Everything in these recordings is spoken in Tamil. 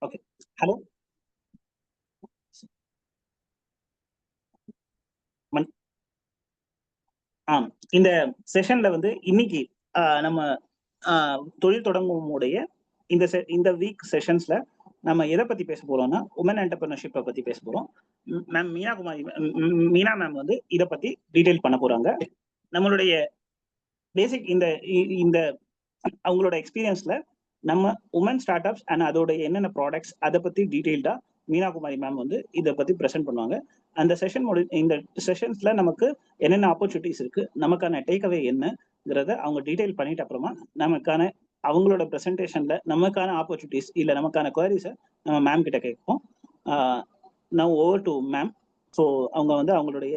ஓகே. ஹலோ. இந்த செஷன்ல வந்து இன்னைக்கு நம்ம தொழில் தொடங்குவோமுடைய இந்த வீக் செஷன்ஸ்ல நம்ம எதை பத்தி பேச போறோம்னா உமன் என்டர்பிரினர்ஷிப்பை பத்தி பேச போறோம். மேம் மீனா மேம் வந்து இதை பத்தி டீடைல் பண்ண போறாங்க. நம்மளுடைய பேசிக் இந்த அவங்களோட எக்ஸ்பீரியன்ஸ்ல நம்ம உமன் ஸ்டார்ட் அப்ஸ் அண்ட் அதோட என்னென்ன ப்ராடக்ட்ஸ் அதை பத்தி டீடைல்டா மீனா குமாரி மேம் வந்து இதை பத்தி ப்ரெசென்ட் பண்ணுவாங்க. அந்த இந்த செஷன்ஸ்ல நமக்கு என்னென்ன ஆப்பர்ச்சுனிட்டிஸ் இருக்கு, நமக்கான டேக்அவே என்னங்கிறத அவங்க டீடைல் பண்ணிட்டு அப்புறமா நமக்கான அவங்களோட ப்ரெசன்டேஷன்ல நமக்கான ஆப்பர்ச்சுனிட்டிஸ் இல்ல நமக்கான குவரிஸை நம்ம மேம் கிட்ட கேட்போம். Now over to ma'am. So அவங்க வந்து அவங்களுடைய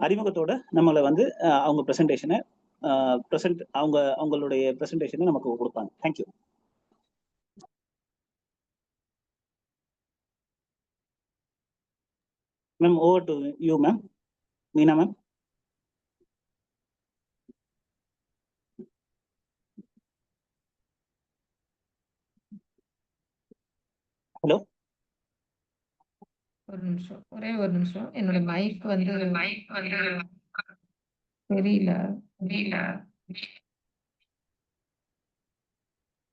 அறிமுகத்தோட நம்மளை வந்து அவங்க ப்ரெசன்டேஷனை அவங்களுடைய ப்ரெசன்டேஷனை நமக்கு கொடுப்பாங்க. Thank you ma'am. Over to you ma'am. Meena ma'am. Hello. ஒரு நிமிஷம், ஒரே ஒரு நிமிஷம். என்னோட மைக் வந்து தெரியல.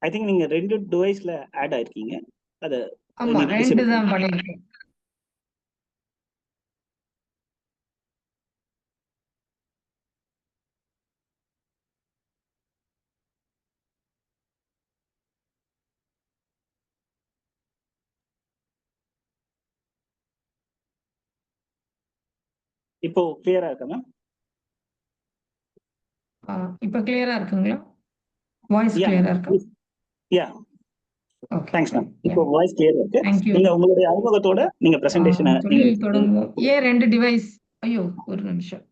ஐ திங்க் நீங்க 2 டிவைஸ்ல ஆட் ஆயிருக்கீங்க. அது ஆமா, 2 தான் பண்ணிருக்கேன். இப்போ கிளியரா இருக்கா மேம்? இப்போ கிளியரா இருக்குங்களா? வாய்ஸ் கிளியரா இருக்கா? யா. ஓகே. Thanks ma'am. இப்போ வாய்ஸ் கிளியரா இருக்கு. Thank you. நீங்க உங்களுடைய அறிமுகத்தோட நீங்க பிரசன்டேஷனை தொழில் தொடங்குவோம். ஏன் 2 டிவைஸ்? ஐயோ, ஒரு நிமிஷம்.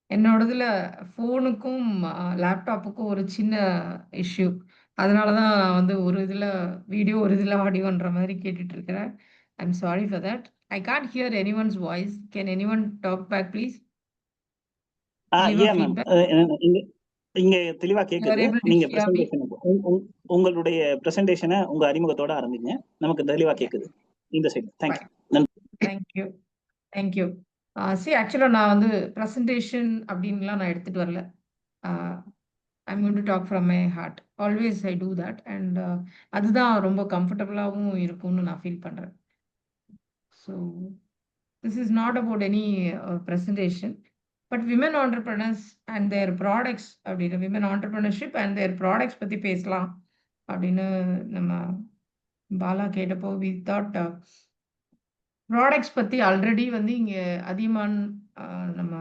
என்னோடதுல ஃபோனுக்கும் லேப்டாப்புக்கும் ஒரு சின்ன இஷ்யூ. அதனால தான் வந்து ஒரு இதுல வீடியோ, ஒரு இதுல ஆடியோன்ற மாதிரி கேட்டுட்டு இருக்கிறேன். I am sorry for that. I can't hear anyone's voice. Can anyone talk back please? Yeah ma'am. இங்க தெளிவா கேக்குது. நீங்க பிரசன்டேஷன் உங்களுடைய பிரசன்டேஷனை உங்க அறிமுகத்தோட ஆரம்பிங்க. நமக்கு தெளிவா கேக்குது இந்த சைடு. தேங்க்யூ. தேங்க்யூ. ஆக்சுவலா நான் வந்து பிரசன்டேஷன் அப்படின்லாம் நான் எடுத்துட்டு வரல. I'm going to talk from my heart. Always I do that. And அதுதான் ரொம்ப கம்ஃபர்டபுளாகவும் இருக்கும்னு நான் ஃபீல் பண்றேன். So this is not about any presentation, but women entrepreneurs and their products அப்படின்னு women entrepreneurship and their products பற்றி பேசலாம் அப்படின்னு நம்ம பாலா கேட்டப்போ வி தாட் ப்ராடக்ட்ஸ் பற்றி ஆல்ரெடி வந்து இங்கே அதிகமான நம்ம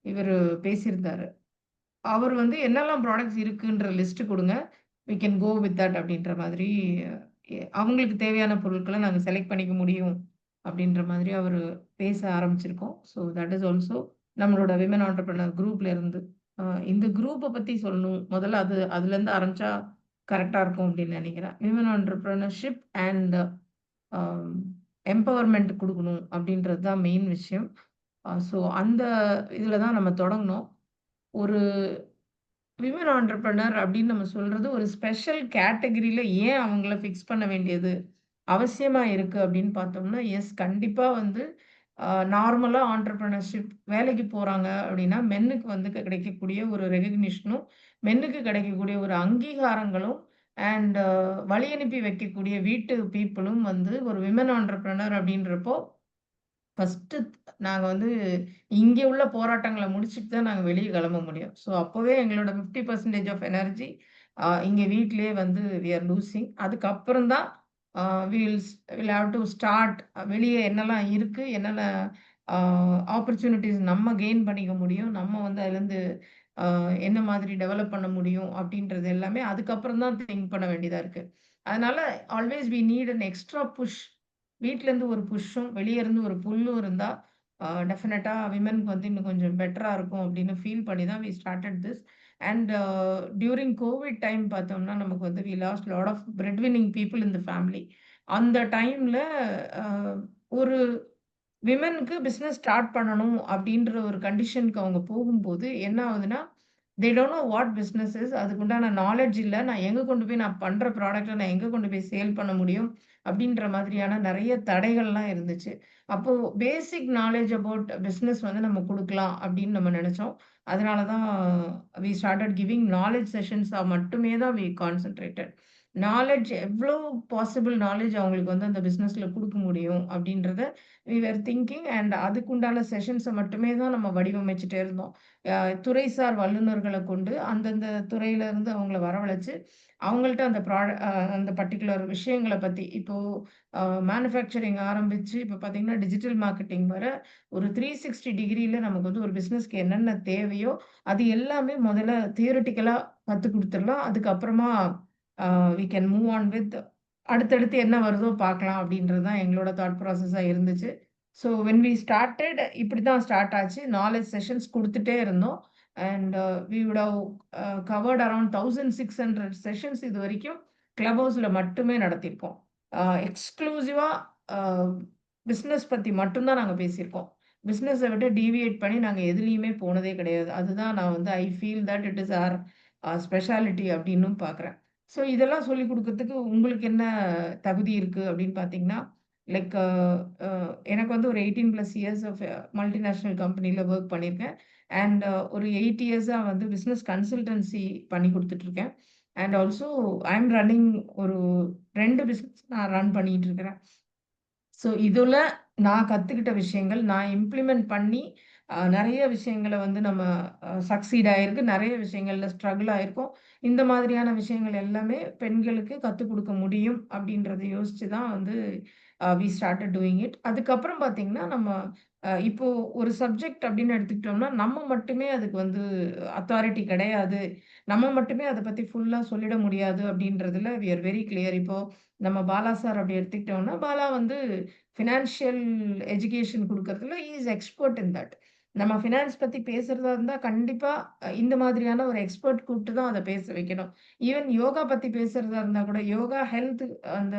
இவர் பேசியிருந்தாரு. அவர் வந்து என்னெல்லாம் ப்ராடக்ட்ஸ் இருக்குன்ற லிஸ்ட் கொடுங்க, we can go with that அப்படின்ற மாதிரி அவங்களுக்கு தேவையான பொருட்களை நாங்கள் செலக்ட் பண்ணிக்க முடியும் அப்படின்ற மாதிரி அவர் பேச ஆரம்பிச்சிருக்கோம். ஸோ தட் இஸ் ஆல்சோ நம்மளோட விமன் ஆண்டர்பிரினர் குரூப்ல இருந்து இந்த குரூப்பை பற்றி சொல்லணும். முதல்ல அதுலேருந்து ஆரம்பிச்சா கரெக்டாக இருக்கும் அப்படின்னு நினைக்கிறேன். விமன் ஆண்டர்பிரினர்ஷிப் அண்ட் எம்பவர்மெண்ட் கொடுக்கணும் அப்படின்றது தான் மெயின் விஷயம். ஸோ அந்த இதில் தான் நம்ம தொடங்கணும். ஒரு விமன் ஆண்டர்பிரினர் அப்படின்னு நம்ம சொல்றது ஒரு ஸ்பெஷல் கேட்டகரியில ஏன் அவங்கள ஃபிக்ஸ் பண்ண வேண்டியது அவசியமா இருக்கு அப்படின்னு பார்த்தோம்னா, எஸ் கண்டிப்பா வந்து நார்மலா ஆண்டர்பிரினர்ஷிப் வேலைக்கு போறாங்க அப்படின்னா, மென்னுக்கு வந்து கிடைக்கக்கூடிய ஒரு ரெகக்னிஷனும், மென்னுக்கு கிடைக்கக்கூடிய ஒரு அங்கீகாரங்களும் அண்ட் வழி அனுப்பி வைக்கக்கூடிய வீட்டு பீப்புளும் வந்து ஒரு விமன் ஆண்டர்பிரினர் அப்படின்றப்போ ஃபர்ஸ்ட்டு நாங்க வந்து இங்க உள்ள போராட்டங்கள முடிச்சுட்டு தான் நாங்க வெளிய கிளம்ப முடியும். ஸோ அப்பவே எங்களோட 50% ஆஃப் எனர்ஜி இங்க வீட்லயே வந்து வி ஆர் லூசிங். அதுக்கப்புறம் தான் uh will have to start வெளிய என்னலாம் இருக்கு, என்னென்ன அ ஆப்பர்ச்சுனிட்டீஸ் நம்ம கெயின் பண்ணிக்க முடியும், நம்ம வந்து அதுலேருந்து என்ன மாதிரி டெவலப் பண்ண முடியும் அப்படின்றது எல்லாமே அதுக்கப்புறம் தான் திங்க் பண்ண வேண்டியதா இருக்கு. அதனால always we need an extra push. வீட்லேருந்து ஒரு புஷ்ஷும், வெளிய இருந்து ஒரு புல்லும் இருந்தா, டெஃபினட்டா விமென்க்கு வந்து இன்னும் கொஞ்சம் பெட்டரா இருக்கும் அப்படின்னு ஃபீல் பண்ணி தான் we started this. And during COVID time பார்த்தோம்னா, நமக்கு வந்து we lost lot of bread winning people in the family. அந்த டைம்ல அ ஒரு விமென்க்கு பிசினஸ் ஸ்டார்ட் பண்ணணும் அப்படின்ற ஒரு கண்டிஷனுக்கு அவங்க போகும்போது என்ன ஆகுதுன்னா, they don't know what business is. அதுக்குண்டான நாலேட்ஜ் இல்ல. நான் எங்க கொண்டு போய் நான் பண்ற ப்ராடக்ட்ட நான் எங்க கொண்டு போய் சேல் பண்ண முடியும்? அப்படின்ற மாதிரியான நெறைய தடைகள்லாம் இருந்துச்சு. அப்போ பேசிக் நாலேட்ஜ் அபௌட் பிசினஸ் வந்து நம்ம குடுக்கலாம் அப்படின்னு நம்ம நெனச்சோம். அதனால தான் வி ஸ்டார்ட்டட் கிவிங் நாலேட்ஜ் செஷன்ஸா மட்டுமே தான் வி கான்சன்ட்ரேட்டட். நாலேட்ஜ் எவ்ளோ பாசிபிள் நாலேட்ஜ் அவங்களுக்கு வந்து அந்த பிசினஸ்ல குடுக்க முடியும் அப்படின்றத வி வேர் திங்கிங் அண்ட் அதுக்குண்டான செஷன்ஸ மட்டுமே தான் நம்ம வடிவமைச்சுட்டே இருந்தோம். அ துறைசார் வல்லுனர்கள கொண்டு அந்தந்த துறையில இருந்து அவங்கள வரவழைச்சு, அவங்கள்ட்ட அந்த அந்த பர்ட்டிகுலர் விஷயங்கள பத்தி இப்போ மேனுஃபேக்சரிங் ஆரம்பிச்சு இப்ப பார்த்தீங்கன்னா, டிஜிட்டல் மார்க்கெட்டிங் வர ஒரு 360 டிகிரில நமக்கு வந்து ஒரு பிசினஸ்க்கு என்னென்ன தேவையோ, அது எல்லாமே முதல்ல தியரிட்டிக்கலா கத்துக் குடுத்துறலாம். அதுக்கப்புறமா we can move on with அடுத்தடுத்து என்ன வருதோ பார்க்கலாம் அப்படின்றது தான் எங்களோட தாட் ப்ராசஸா இருந்துச்சு. ஸோ வென் வி ஸ்டார்ட்டட் இப்படி தான் ஸ்டார்ட் ஆச்சு. நாலேட்ஜ் செஷன்ஸ் குடுத்துட்டே இருந்தோம். And we would have covered around 1600 sessions இதுவரைக்கும் கிளப் ஹவுஸ்ல மட்டுமே நடத்தியிருக்கோம். எக்ஸ்க்ளூசிவா அ பிசினஸ் பத்தி மட்டும் தான் நாங்க பேசியிருக்கோம். பிசினஸ விட்டு டீவியேட் பண்ணி நாங்க எதுலயுமே போனதே கிடையாது. அதுதான் நான் வந்து I feel that it is our speciality அப்டின்னும் பார்க்குறேன். ஸோ இதெல்லாம் சொல்லிக் குடுக்கறதுக்கு உங்களுக்கு என்ன தகுதி இருக்கு அப்படின்னு பார்த்தீங்கன்னா, லைக் அ அ எனக்கு வந்து ஒரு 18+ இயர்ஸ் ஆஃப் மல்டிநேஷனல் கம்பெனில வொர்க் பண்ணியிருக்கேன். அண்ட் ஒரு 8 இயர்ஸா வந்து பிசினஸ் கன்சல்டன்சி பண்ணி குடுத்துட்டுருக்கேன். And also I am running ஒரு 2 பிசினஸ் நான் ரன் பண்ணிட்டு இருக்கிறேன். ஸோ இதுல நான் கத்துக்கிட்ட விஷயங்கள், நான் இம்ப்ளிமெண்ட் பண்ணி நெறைய விஷயங்கள வந்து நம்ம சக்சீட் ஆயிருக்கு. நெறைய விஷயங்கள்ல ஸ்ட்ரகிள் ஆயிருக்கோம். இந்த மாதிரியான விஷயங்கள் எல்லாமே பெண்களுக்கு கத்துக் குடுக்க முடியும் அப்படின்றத யோசிச்சு தான் வந்து வி ஸ்டார்ட்டட் டூயிங் இட். அதுக்கப்புறம் பார்த்தீங்கன்னா, நம்ம இப்போ ஒரு சப்ஜெக்ட் அப்படின்னு எடுத்துக்கிட்டோம்னா, நம்ம மட்டுமே அதுக்கு வந்து அத்தாரிட்டி கிடையாது. நம்ம மட்டுமே அத பத்தி ஃபுல்லா சொல்லிட முடியாது அப்படின்றதுல வி ஆர் வெரி கிளியர். இப்போ நம்ம பாலா சார் அப்படி எடுத்துக்கிட்டோம்னா, பாலா வந்து ஃபினான்ஷியல் எஜுகேஷன் குடுக்கறதுல he is expert in that. நம்ம ஃபினான்ஸ் பத்தி பேசுறதா இருந்தா கண்டிப்பா இந்த மாதிரியான ஒரு எக்ஸ்பெர்ட் கூப்ட்டு தான் அத பேச வைக்கணும். ஈவன் யோகா பத்தி பேசுறதா இருந்தா கூட யோகா, ஹெல்த் அந்த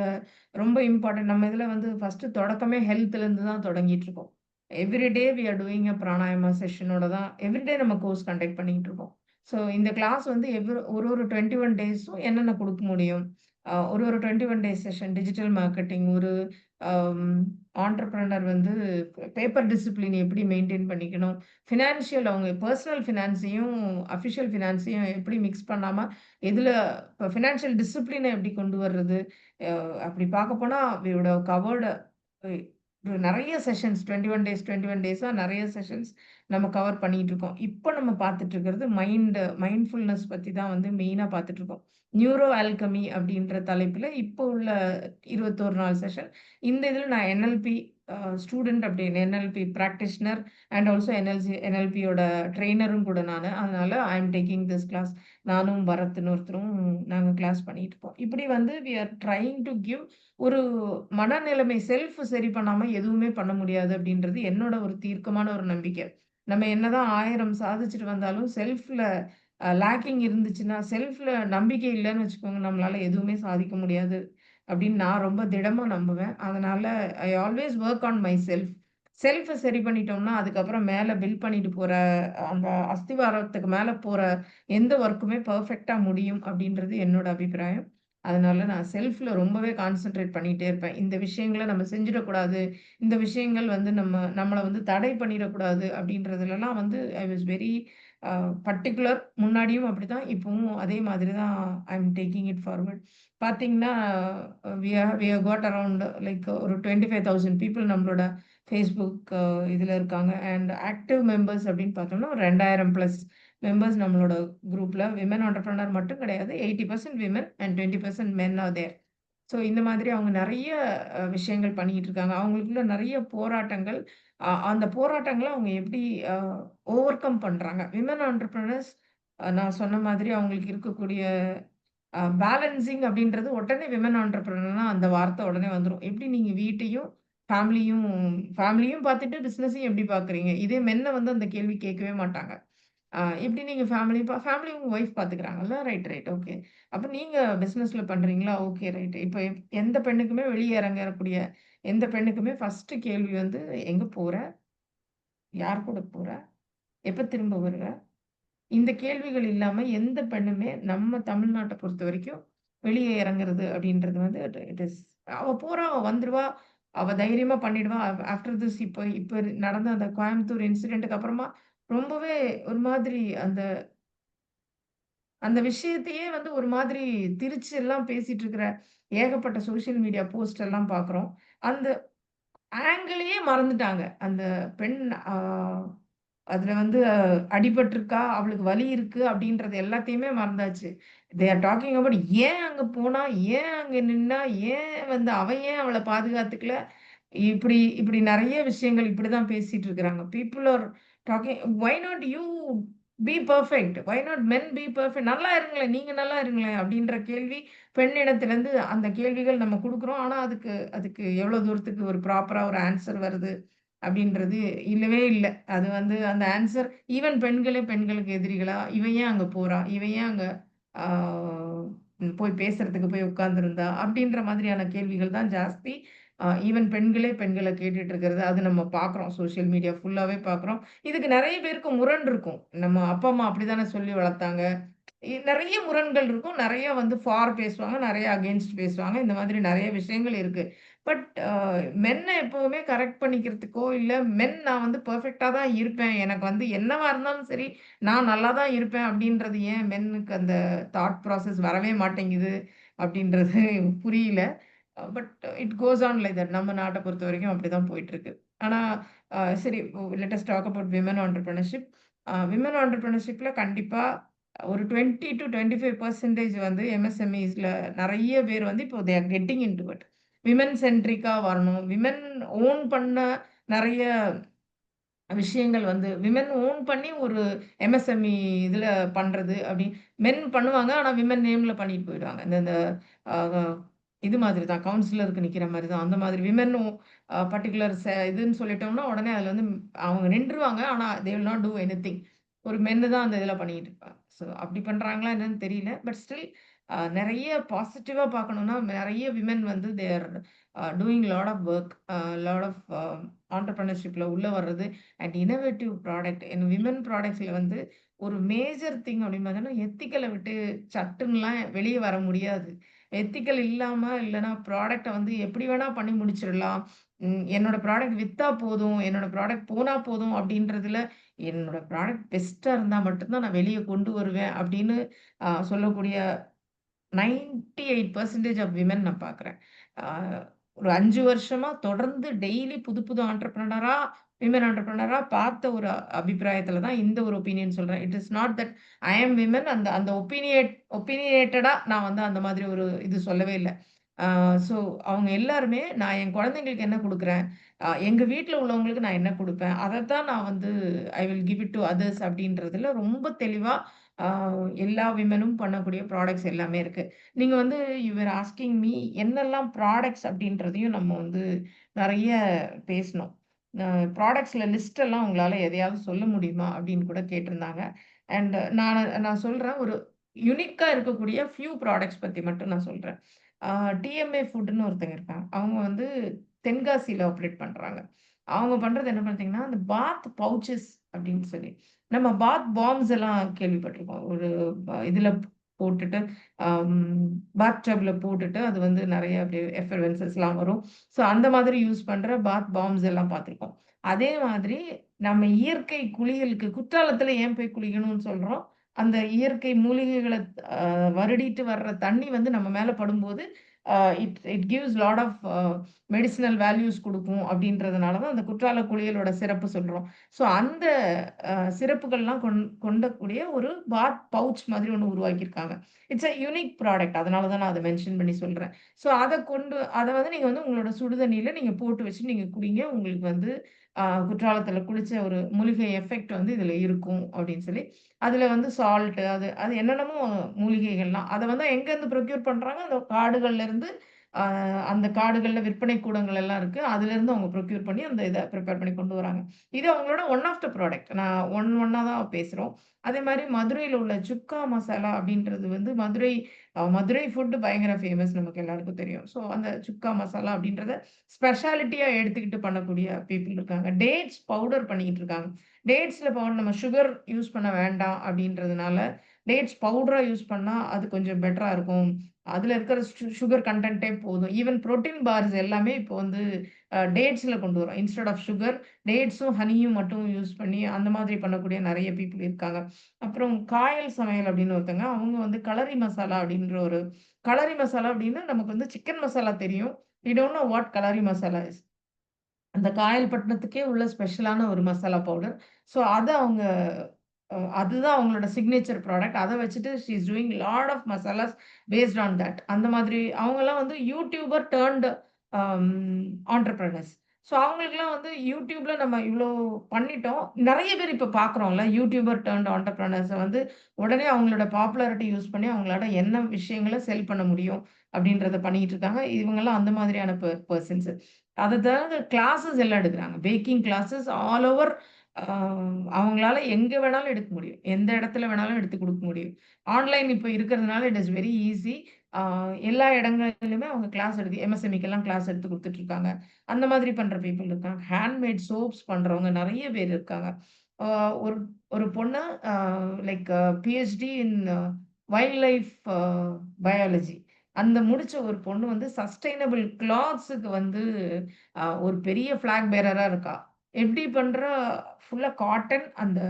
ரொம்ப இம்பார்ட்டன்ட். நம்ம இதுல வந்து ஃபர்ஸ்ட் தொடக்கமே ஹெல்த்ல இருந்து தான் தொடங்கிட்டு இருக்கோம். Every day we are doing a pranayama செஷனோட தான் எவ்ரி டே நம்ம கோர்ஸ் கண்டக்ட் பண்ணிட்டு இருக்கோம். ஸோ இந்த கிளாஸ் வந்து ஒரு 21 டேஸும் என்னென்ன குடுக்க முடியும்? ஒரு 21 டேஸ் செஷன் டிஜிட்டல் மார்க்கெட்டிங் ஒரு அம் ஆன்டர்பிரினர் வந்து பேப்பர் டிசிப்ளின் எப்படி மெயின்டெயின் பண்ணிக்கணும்? ஃபினான்ஷியல் அவங்க பெர்சனல் ஃபினான்ஸையும், அஃபிஷியல் ஃபினான்ஸையும் எப்படி மிக்ஸ் பண்ணாம, எதுல இப்ப ஃபினான்ஷியல் டிசிப்ளின எப்படி கொண்டு வர்றது? அப்படி பார்க்க போனா வி வுட் ஹவ் கவர்ட் நெறைய செஷன்ஸ் 21 டேஸா நெறைய செஷன்ஸ் நம்ம கவர் பண்ணிட்டு இருக்கோம். இப்ப நம்ம பார்த்துட்டு இருக்கிறது மைண்ட்ஃபுல்னஸ் பத்தி தான் வந்து மெயினா பார்த்துட்டு இருக்கோம். நியூரோ ஆல்கெமி அப்படின்ற தலைப்புல இப்போ உள்ள 21 நாள் செஷன். இந்த இதுல நான் என்எல்பி ஸ்டூடண்ட் அப்படின்னு என்எல்பி பிராக்டிஷனர் அண்ட் ஆல்சோ என்எல்பியோட ட்ரெய்னரும் கூட நானு. அதனால I am taking this class. நானும் பரத்ன்னு ஒருத்தரும் நாங்க கிளாஸ் பண்ணிட்டு இருக்கோம். இப்படி வந்து we are trying to give ஒரு மனநிலைமை செல்ஃப் சரி பண்ணாம எதுவுமே பண்ண முடியாது அப்படின்றது என்னோட ஒரு தீர்க்கமான ஒரு நம்பிக்கை. நம்ம என்னதான் 1000 சாதிச்சுட்டு வந்தாலும் செல்ஃப்ல லேக்கிங் இருந்துச்சுன்னா, செல்ஃப்ல நம்பிக்கை இல்லன்னு வச்சுக்கோங்க, நம்மளால எதுவுமே சாதிக்க முடியாது அப்படின்னு நான் ரொம்ப திடமா நம்புவேன். அதனால I always work on my self. செல்ஃப சரி பண்ணிட்டோம்னா, அதுக்கப்புறம் மேல பில்ட் பண்ணிட்டு போற அந்த அஸ்திவாரத்துக்கு மேல போற எந்த வொர்க்குமே பெர்ஃபெக்ட்டா முடியும் அப்படின்றது என்னோட அபிப்பிராயம். அதனால நான் செல்ஃப்ல ரொம்பவே கான்சன்ட்ரேட் பண்ணிட்டே இருப்பேன். இந்த விஷயங்கள நம்ம செஞ்சிடக்கூடாது. இந்த விஷயங்கள் வந்து நம்மள வந்து தடை பண்ணிறக்கூடாது அப்படின்றதுலலாம் வந்து I was very uh particular. முன்னாடியும் அப்படிதான். இப்பவும் அதே மாதிரி தான் I am taking it forward. பார்த்தீங்கன்னா, we have got around like ஒரு 25,000 பீப்பிள் நம்மளோட Facebook இதுல இருக்காங்க. அண்ட் ஆக்டிவ் மெம்பர்ஸ் அப்படின்னு பார்த்தோம்னா, ஒரு 2000 பிளஸ் மெம்பர்ஸ் நம்மளோட குரூப்ல. விமன் என்டர்பிரினியர் மட்டும் கிடையாது. 80% women and 20% men are there. So இந்த மாதிரி அவங்க நெறைய விஷயங்கள் பண்ணிட்டு இருக்காங்க. அவங்களுக்குள்ள நெறைய போராட்டங்கள். அந்த போராட்டங்கள அவங்க எப்படி அ ஓவர் கம் பண்றாங்க. விமன் என்டர்பிரினியர்ஸ் நான் சொன்ன மாதிரி அவங்களுக்கு இருக்கக்கூடிய பேலன்சிங் அப்படின்றது உடனே விமன் என்டர்பிரினியர்னா அந்த வார்த்தை உடனே வந்துரும். எப்படி நீங்க வீட்டையும், ஃபேமிலியும் ஃபேமிலியும் பார்த்துட்டு பிசினஸையும் எப்படி பார்க்குறீங்க? இதே மென்ன வந்து அந்த கேள்வி கேட்கவே மாட்டாங்க. எப்படி நீங்க ஃபேமிலி உங்க ஒய்ஃப் பார்த்துக்கிறாங்கல்ல. Right, right. ஓகே. அப்ப நீங்க பிசினஸ்ல பண்றீங்களா? Okay, right. இப்ப எந்த பெண்ணுக்குமே வெளிய இறங்கக்கூடிய எந்த பெண்ணுக்குமே ஃபர்ஸ்ட் கேள்வி வந்து, "எங்க போற? யார் கூட போற? எப்ப திரும்ப வருவ? இந்த கேள்விகள் இல்லாம எந்த பெண்ணுமே நம்ம தமிழ்நாட்ட பொறுத்தவரைக்கும் வெளிய இறங்குறது அப்படின்றது வந்து இட் இஸ் அவ போறா, அவ வந்துருவா, அவ தைரியமா பண்ணிடுவா. ஆஃப்டர் திஸ் இப்ப இப்ப நடந்த அந்த கோயம்புத்தூர் இன்சிடென்ட்க்கு அப்புறமா ரொம்பவே ஒரு மாதிரி அந்த அந்த விஷயத்தையே வந்து ஒரு மாதிரி திரிச்சு எல்லாம் பேசிட்டு இருக்கிற ஏகப்பட்ட சோசியல் மீடியா போஸ்ட் எல்லாம் பார்க்குறோம். அந்த ஆங்கிளையே மறந்துட்டாங்க. அந்த பெண் ஆ அதுல வந்து அடிபட்டுருக்கா, அவளுக்கு வலி இருக்கு அப்படின்றது எல்லாத்தையுமே மறந்தாச்சு. தே ஆர் டாக்கிங் அபௌட் ஏன் அங்க போனா? ஏன் அங்க நின்னா? ஏன் வந்து அவ ஏன் அவள பாதுகாத்துக்கல? இப்படி இப்படி நெறைய விஷயங்கள் இப்படிதான் பேசிட்டு இருக்கிறாங்க. People are talking why not you be perfect? Why not men be perfect? நல்லா இருங்களேன், நீங்க நல்லா இருங்களேன் அப்படின்ற கேள்வி பெண்ணிடத்திலிருந்து அந்த கேள்விகள் நம்ம குடுக்குறோம். ஆனா அதுக்கு அதுக்கு எவ்வளோ தூரத்துக்கு ஒரு ப்ராப்பரா ஒரு ஆன்சர் வருது அப்படின்றது இல்லவே இல்ல. அது வந்து அந்த ஆன்சர் ஈவன் பெண்களே பெண்களுக்கு எதிரிகளா? இவ ஏன் அங்க போறா? இவ ஏன் அங்க ஆ போய் பேசுறதுக்கு போய் உட்கார்ந்திருந்தா? அப்படின்ற மாதிரியான கேள்விகள் தான் ஜாஸ்தி. ஈவன் பெண்களே பெண்கள கேட்டுட்டு இருக்கிறது. அது நம்ம பார்க்குறோம். சோசியல் மீடியா ஃபுல்லாவே பார்க்குறோம். இதுக்கு நெறைய பேருக்கு முரண் இருக்கும். நம்ம அப்பா, அம்மா அப்படித்தானே சொல்லி வளர்த்தாங்க. நெறைய முரண்கள் இருக்கும். நெறைய வந்து ஃபார் பேசுவாங்க. நெறைய அகெயின்ஸ்ட் பேசுவாங்க. இந்த மாதிரி நெறைய விஷயங்கள் இருக்கு. பட் மென்ன எப்பவுமே கரெக்ட் பண்ணிக்கிறதுக்கோ, இல்ல நான் வந்து பெர்ஃபெக்ட்டா தான் இருப்பேன். எனக்கு வந்து என்னவா இருந்தாலும் சரி, நான் நல்லா தான் இருப்பேன் அப்படின்றது ஏன் மென்னுக்கு அந்த தாட் ப்ராசஸ் வரவே மாட்டேங்குது அப்படின்றது புரியல. But it goes on like that. நம்ம நாட்ட பொறுத்தவரைக்கும் அப்படிதான் போயிட்டுருக்கு. ஆனா சரி let us talk about women entrepreneurship. Women ஆன்டர்பிரினர்ஷிப்ல கண்டிப்பா ஒரு 20-25% வந்து எம்எஸ்எம்இஸ்ல நெறைய பேர் வந்து இப்போ they are getting into it. Women சென்ட்ரிக்கா வரணும். விமன் ஓன் பண்ண நெறைய விஷயங்கள் வந்து விமன் ஓன் பண்ணி ஒரு எம்எஸ்எம்இ இதுல பண்றது அப்படி மென் பண்ணுவாங்க. ஆனா விமன் நேம்ல பண்ணிட்டு போயிடுவாங்க. இந்த இந்த அ இது மாதிரி தான் கவுன்சிலருக்கு நிக்கிற மாரி தான். அந்த மாதிரி விமன் பர்ட்டிகுலர் இதுன்னு சொல்லிட்டோம்னா, உடனே அதுல வந்து அவங்க நின்றுவாங்க. ஆனா they will not two anything. ஒரு மென்னு தான் அந்த இதுல பண்ணிட்டு இருப்பாங்க. ஸோ அப்படி பண்றாங்களா என்னன்னு தெரியல. பட் ஸ்டில் நெறைய பாசிட்டிவா பார்க்கணும்னா, நெறைய விமன் வந்து they are doing lot of work. Lot of ஆன்டர்பிரினர்ஷிப்ல உள்ள வர்றது அண்ட் இன்னோவேட்டிவ் ப்ராடக்ட் விமன் ப்ராடக்ட்ஸ்ல வந்து ஒரு மேஜர் திங் அப்படின்னு பார்த்தோம்னா, எத்திக்கல விட்டு சட்டுன்னுலாம் வெளிய வர முடியாது. எத்திக்கல் இல்லாம இல்லன்னா ப்ராடக்ட்ட வந்து எப்படி வேணா பண்ணி முடிச்சிடலாம். என்னோட ப்ராடக்ட் வித்தா போதும், என்னோட ப்ராடக்ட் போனா போதும் அப்படின்றதுல, என்னோட ப்ராடக்ட் பெஸ்ட்டா இருந்தா மட்டும் தான் நான் வெளிய கொண்டு வருவேன் அப்படின்னு சொல்லக்கூடிய 98% ஆஃப் விமென் நான் பார்க்குறேன். ஆ ஒரு 5 வருஷமா தொடர்ந்து டெய்லி புது புது ஆன்டர்பிரினரா, விமன் ஆன்டர்பிரினரா பார்த்த ஒரு அபிப்பிராயத்தில தான் இந்த ஒரு ஒப்பீனியன் சொல்றேன். It is not that I am women அந்த அந்த ஒப்பீனியேட்டடா நான் வந்து அந்த மாதிரி ஒரு இது சொல்லவே இல்ல. ஸோ அவங்க எல்லாருமே நான் என் குழந்தைங்களுக்கு என்ன குடுக்குறேன், எங்க வீட்ல உள்ளவங்களுக்கு நான் என்ன குடுப்பேன், அதத்தான் நான் வந்து I will give it to others அப்படின்றதுல ரொம்ப தெளிவா ஆ எல்லா விமனும் பண்ணக்கூடிய ப்ராடக்ட்ஸ் எல்லாமே இருக்கு. நீங்க வந்து யூ ஆர் ஆஸ்கிங் மீ என்னெல்லாம் ப்ராடக்ட்ஸ் அப்படின்றதையும் நம்ம வந்து நெறைய பேசணும். அ ப்ராடக்ட்ஸ்ல லிஸ்ட் எல்லாம் உங்களால எதையாவது சொல்ல முடியுமா? அப்படின்னு கூட கேட்டிருந்தாங்க. அண்ட் நான் நான் சொல்றேன். ஒரு யுனிக்கா இருக்கக்கூடிய ஃபியூ ப்ராடக்ட்ஸ் பத்தி மட்டும் நான் சொல்றேன். ஆ டிஎம்ஏ ஃபுட்ன்னு ஒருத்தங்க இருக்காங்க. அவங்க வந்து தென்காசியில ஆப்பரேட் பண்றாங்க. அவங்க பண்றது என்ன பார்த்தீங்கன்னா, அந்த பாத் பவுச்சஸ் அப்படின்னு சொல்லி. நம்ம பாத் பாம்ஸ் எல்லாம் கேள்விப்பட்டிருக்கோம். ஒரு இதுல போட்டுட்டு அம் பாத் டப்ல போட்டுட்டு அது வந்து நெறைய அப்படியே எஃபர்வென்சஸ்லாம் வரும். ஸோ அந்த மாதிரி யூஸ் பண்ற பாத் பாம்ஸ் எல்லாம் பார்த்துருக்கோம். அதே மாதிரி நம்ம இயற்கை குளியலுக்கு குற்றாலத்துல ஏன் போய் குளிக்கணும்னு சொல்றோம். அந்த இயற்கை மூலிகைகள அ வருடிட்டு வர்ற தண்ணி வந்து நம்ம மேல படும்போது, it it gives lot of medicinal values குடுக்கும் அப்படின்றதுனால தான் அந்த குற்றால குளியலோட சிறப்பு சொல்றோம். ஸோ அந்த சிறப்புகள்லாம் கொண்டக்கூடிய ஒரு பாத் பவுச் மாதிரி ஒண்ணு உருவாக்கியிருக்காங்க. It's unique product. அதனால தான் நான் அத மென்ஷன் பண்ணி சொல்றேன். ஸோ அத வந்து நீங்க வந்து உங்களோட சுடுதண்ணீல நீங்க போட்டு வச்சு நீங்க குடிங்க. உங்களுக்கு வந்து குற்றாலத்துல குளிச்ச ஒரு மூலிகை எஃபெக்ட் வந்து இதுல இருக்கும் அப்படின்னு சொல்லி, அதுல வந்து சால்ட் அது அது என்னென்னமோ மூலிகைகள்லாம். அத வந்து எங்கேருந்து ப்ரொக்யூர் பண்றாங்க? அந்த காடுகள்ல இருந்து அ அந்த காடுகள்ல விற்பனை கூடங்கள் எல்லாம் இருக்கு. அதுலேருந்து அவங்க ப்ரொக்யூர் பண்ணி அந்த இத பிரிப்பேர் பண்ணி கொண்டு வராங்க. இது அவங்களோட ஒன் ஆஃப் த ப்ராடக்ட். நான் ஒண்ணா தான் பேசுறோம். அதே மாரி மதுரையில உள்ள சுக்கா மசாலா அப்படின்றது வந்து மதுரை ஃபுட் பயங்கர ஃபேமஸ் நமக்கு எல்லாருக்கும் தெரியும். ஸோ அந்த சுக்கா மசாலா அப்படின்றத ஸ்பெஷாலிட்டியா எடுத்துக்கிட்டு பண்ணக்கூடிய பீப்பிள் இருக்காங்க. டேட்ஸ் பவுடர் பண்ணிக்கிட்டு இருக்காங்க. டேட்ஸ்ல நம்ம சுகர் யூஸ் பண்ண வேண்டாம் அப்படின்றதுனால, டேட்ஸ் பவுடரா யூஸ் பண்ணா அது கொஞ்சம் பெட்டரா இருக்கும். அதுல இருக்கிற சுகர் கன்டென்ட்டே போதும். ஈவன் புரோட்டீன் பார்ஸ் எல்லாமே இப்போ வந்து டேட்ஸ்ல கொண்டு வரோம். இன்ஸ்டெட் ஆஃப் சுகர், டேட்ஸும், ஹனியும் மட்டும் யூஸ் பண்ணி அந்த மாதிரி பண்ணக்கூடிய நெறைய பீப்பிள் இருக்காங்க. அப்புறம் காயல் சமையல் அப்படின்னு ஒருத்தங்க, அவங்க வந்து களரி மசாலா அப்படின்னா நமக்கு வந்து சிக்கன் மசாலா தெரியும். வி டோன்ட் நோ வாட் களரி மசாலா இஸ். அந்த காயல்பட்டணத்துக்கே உள்ள ஸ்பெஷலான ஒரு மசாலா பவுடர். ஸோ அத அவங்க அதுதான் அவங்களோட சிக்னேச்சர் ப்ராடக்ட். அத வச்சுட்டு she is doing lot of masalas paste on that. அந்த மாதிரி அவங்கலாம் வந்து YouTuber turned um entrepreneurs. So அவங்களுக்கெல்லாம் வந்து யூடியூப்ல நம்ம இவ்ளோ பண்ணிட்டோம். நெறைய பேர் இப்ப பார்க்குறோம்ல, யூடியூபர் டர்ன்ட் ஆன்டர்பிரினர்ஸ வந்து உடனே அவங்களோட பாப்புலாரிட்டி யூஸ் பண்ணி அவங்களால என்ன விஷயங்கள செல் பண்ண முடியும் அப்படின்றத பண்ணிட்டு இருக்காங்க. இவங்கலாம் அந்த மாதிரியான பெர்சன்ஸ். அத தவிர கிளாஸஸ் எல்லாம் எடுக்குறாங்க. பேக்கிங் கிளாஸஸ் ஆல் ஓவர் அ அவங்களால எங்க வேணாலும் எடுக்க முடியும். எந்த இடத்துல வேணாலும் எடுத்துக் குடுக்க முடியும். ஆன்லைன் இப்ப இருக்கிறதுனால இட் இஸ் வெரி ஈஸி. ஆ எல்லா இடங்களிலுமே அவங்க கிளாஸ் எடுத்து எம்எஸ்எம்இக்கெல்லாம் கிளாஸ் எடுத்து குடுத்துட்டு இருக்காங்க. அந்த மாதிரி பண்ற பீப்பிள் இருக்காங்க. ஹேண்ட்மேட் சோப்ஸ் பண்றவங்க நெறைய பேர் இருக்காங்க. ஆ ஒரு ஒரு பொண்ணு a like PhD in wildlife biology. அந்த முடிச்ச ஒரு பொண்ணு வந்து சஸ்டெய்னபிள் கிளாத்ஸ்க்கு வந்து ஒரு பெரிய ஃபிளாக் பேரரா இருக்கா. எப்படி பண்றா? ஃபுல்லா காட்டன் அந்த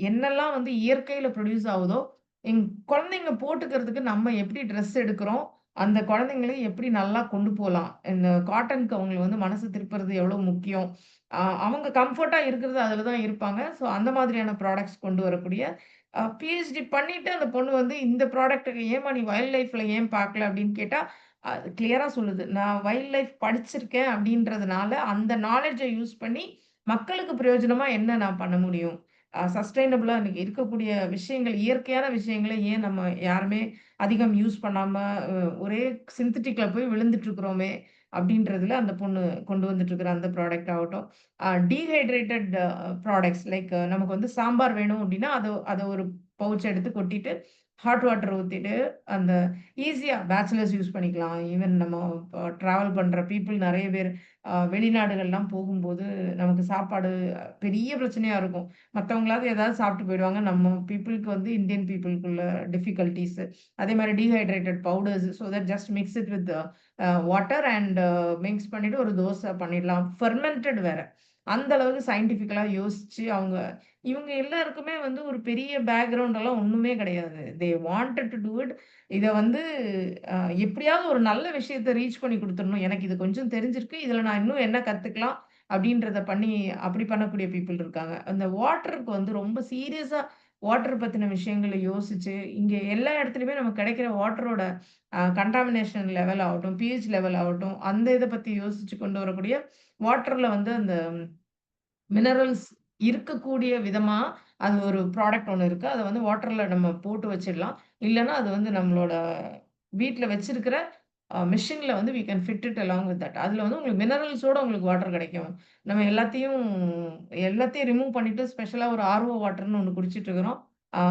என்னெல்லாம் வந்து இயற்கையில ப்ரொடியூஸ் ஆவுதோ, எங் குழந்தைங்க போட்டுக்கிறதுக்கு நம்ம எப்படி ட்ரெஸ் எடுக்கிறோம், அந்த குழந்தைங்களையும் எப்படி நல்லா கொண்டு போலாம். இந்த காட்டனுக்கு அவங்களுக்கு வந்து மனசு திருப்புறது எவ்வளோ முக்கியம். அவங்க கம்ஃபர்ட்டா இருக்கிறது அதில தான் இருப்பாங்க. ஸோ அந்த மாதிரியான ப்ராடக்ட்ஸ் கொண்டு வரக்கூடிய பிஹெச்டி பண்ணிட்டு அந்த பொண்ணு வந்து இந்த ப்ராடக்ட்ட ஏம்மா நீ வைல்ட் லைஃப்ல ஏன் பார்க்கல அப்படின்னு கேட்டா, அது கிளியரா சொல்லுது. நான் வைல்ட் லைஃப் படிச்சிருக்கேன் அப்படின்றதுனால, அந்த நாலெட்ஜ யூஸ் பண்ணி மக்களுக்கு பிரயோஜனமா என்ன நான் பண்ண முடியும்? சஸ்டெய்னபிளா இன்னைக்கு இருக்கக்கூடிய விஷயங்கள், இயற்கையான விஷயங்கள ஏன் நம்ம யாருமே அதிகம் யூஸ் பண்ணாம, அ ஒரே சிந்தெடிக்ல போய் விழுந்துட்டு இருக்கிறோமே! அப்படின்றதுல அந்த பொண்ணு கொண்டு வந்துட்டு இருக்கிற அந்த ப்ராடக்ட் ஆகட்டும். டீஹைட்ரேட்டட் ப்ராடக்ட்ஸ் லைக் நமக்கு வந்து சாம்பார் வேணும் அப்படின்னா, அத அத ஒரு பவுச் எடுத்து கொட்டிட்டு, ஹாட் வாட்டர் ஊத்திட்டு, அந்த ஈஸியா பேச்சுலர்ஸ் யூஸ் பண்ணிக்கலாம். ஈவன் நம்ம டிராவல் பண்ற பீப்பிள் நெறைய பேர் வெளிநாடுகள்லாம் போகும்போது நமக்கு சாப்பாடு பெரிய பிரச்சனையா இருக்கும். மத்தவங்களாவது ஏதாவது சாப்பிட்டு போயிடுவாங்க. நம்ம பீப்பிள்க்கு வந்து இந்தியன் பீப்பிள்க்குள்ள டிஃபிகல்டீஸ். அதே மாரி dehydrated powders so that just mix it with water and mix பண்ணிட்டு ஒரு தோசை பண்ணிடலாம். ஃபெர்மென்டட் வேற. அந்த அளவுக்கு சயன்டிஃபிக்கலா யோசிச்சு இவங்க எல்லாருக்குமே வந்து ஒரு பெரிய பேக்கிரவுண்ட் எல்லாம் ஒண்ணுமே கிடையாது. They wanted two do it. இத வந்து அ எப்படியாவது ஒரு நல்ல விஷயத்த ரீச் பண்ணி குடுத்துறணும். எனக்கு இது கொஞ்சம் தெரிஞ்சிருக்கு. இதுல நான் இன்னும் என்ன கத்துக்கலாம்? அப்படின்றத பண்ணி அப்படி பண்ணக்கூடிய பீப்பிள் இருக்காங்க. அந்த வாட்டருக்கு வந்து ரொம்ப சீரியஸா வாட்டர் பத்தின விஷயங்கள யோசிச்சு, இங்க எல்லா இடத்துலயுமே நமக்கு கிடைக்கிற வாட்டரோட கன்டாமினேஷன் லெவல் ஆகட்டும், பிஹெச் லெவல் ஆகட்டும், அந்த இத பத்தி யோசிச்சு கொண்டு வரக்கூடிய வாட்டர்ல வந்து அந்த மினரல்ஸ் இருக்கக்கூடிய விதமா, அது ஒரு ப்ராடக்ட் ஒண்ணு இருக்கு. அத வந்து வாட்டர்ல நம்ம போட்டு வச்சிடலாம். இல்லன்னா, அது வந்து நம்மளோட வீட்ல வச்சிருக்கிற மெஷின்ல வந்து we can fit it along with that. அதுல வந்து உங்களுக்கு மினரல்ஸோட உங்களுக்கு வாட்டர் கிடைக்கும். நம்ம எல்லாத்தையும் ரிமூவ் பண்ணிட்டு ஸ்பெஷலா ஒரு ஆர்ஓ வாட்டர்ன்னு ஒண்ணு குடிச்சிட்டு இருக்கிறோம்.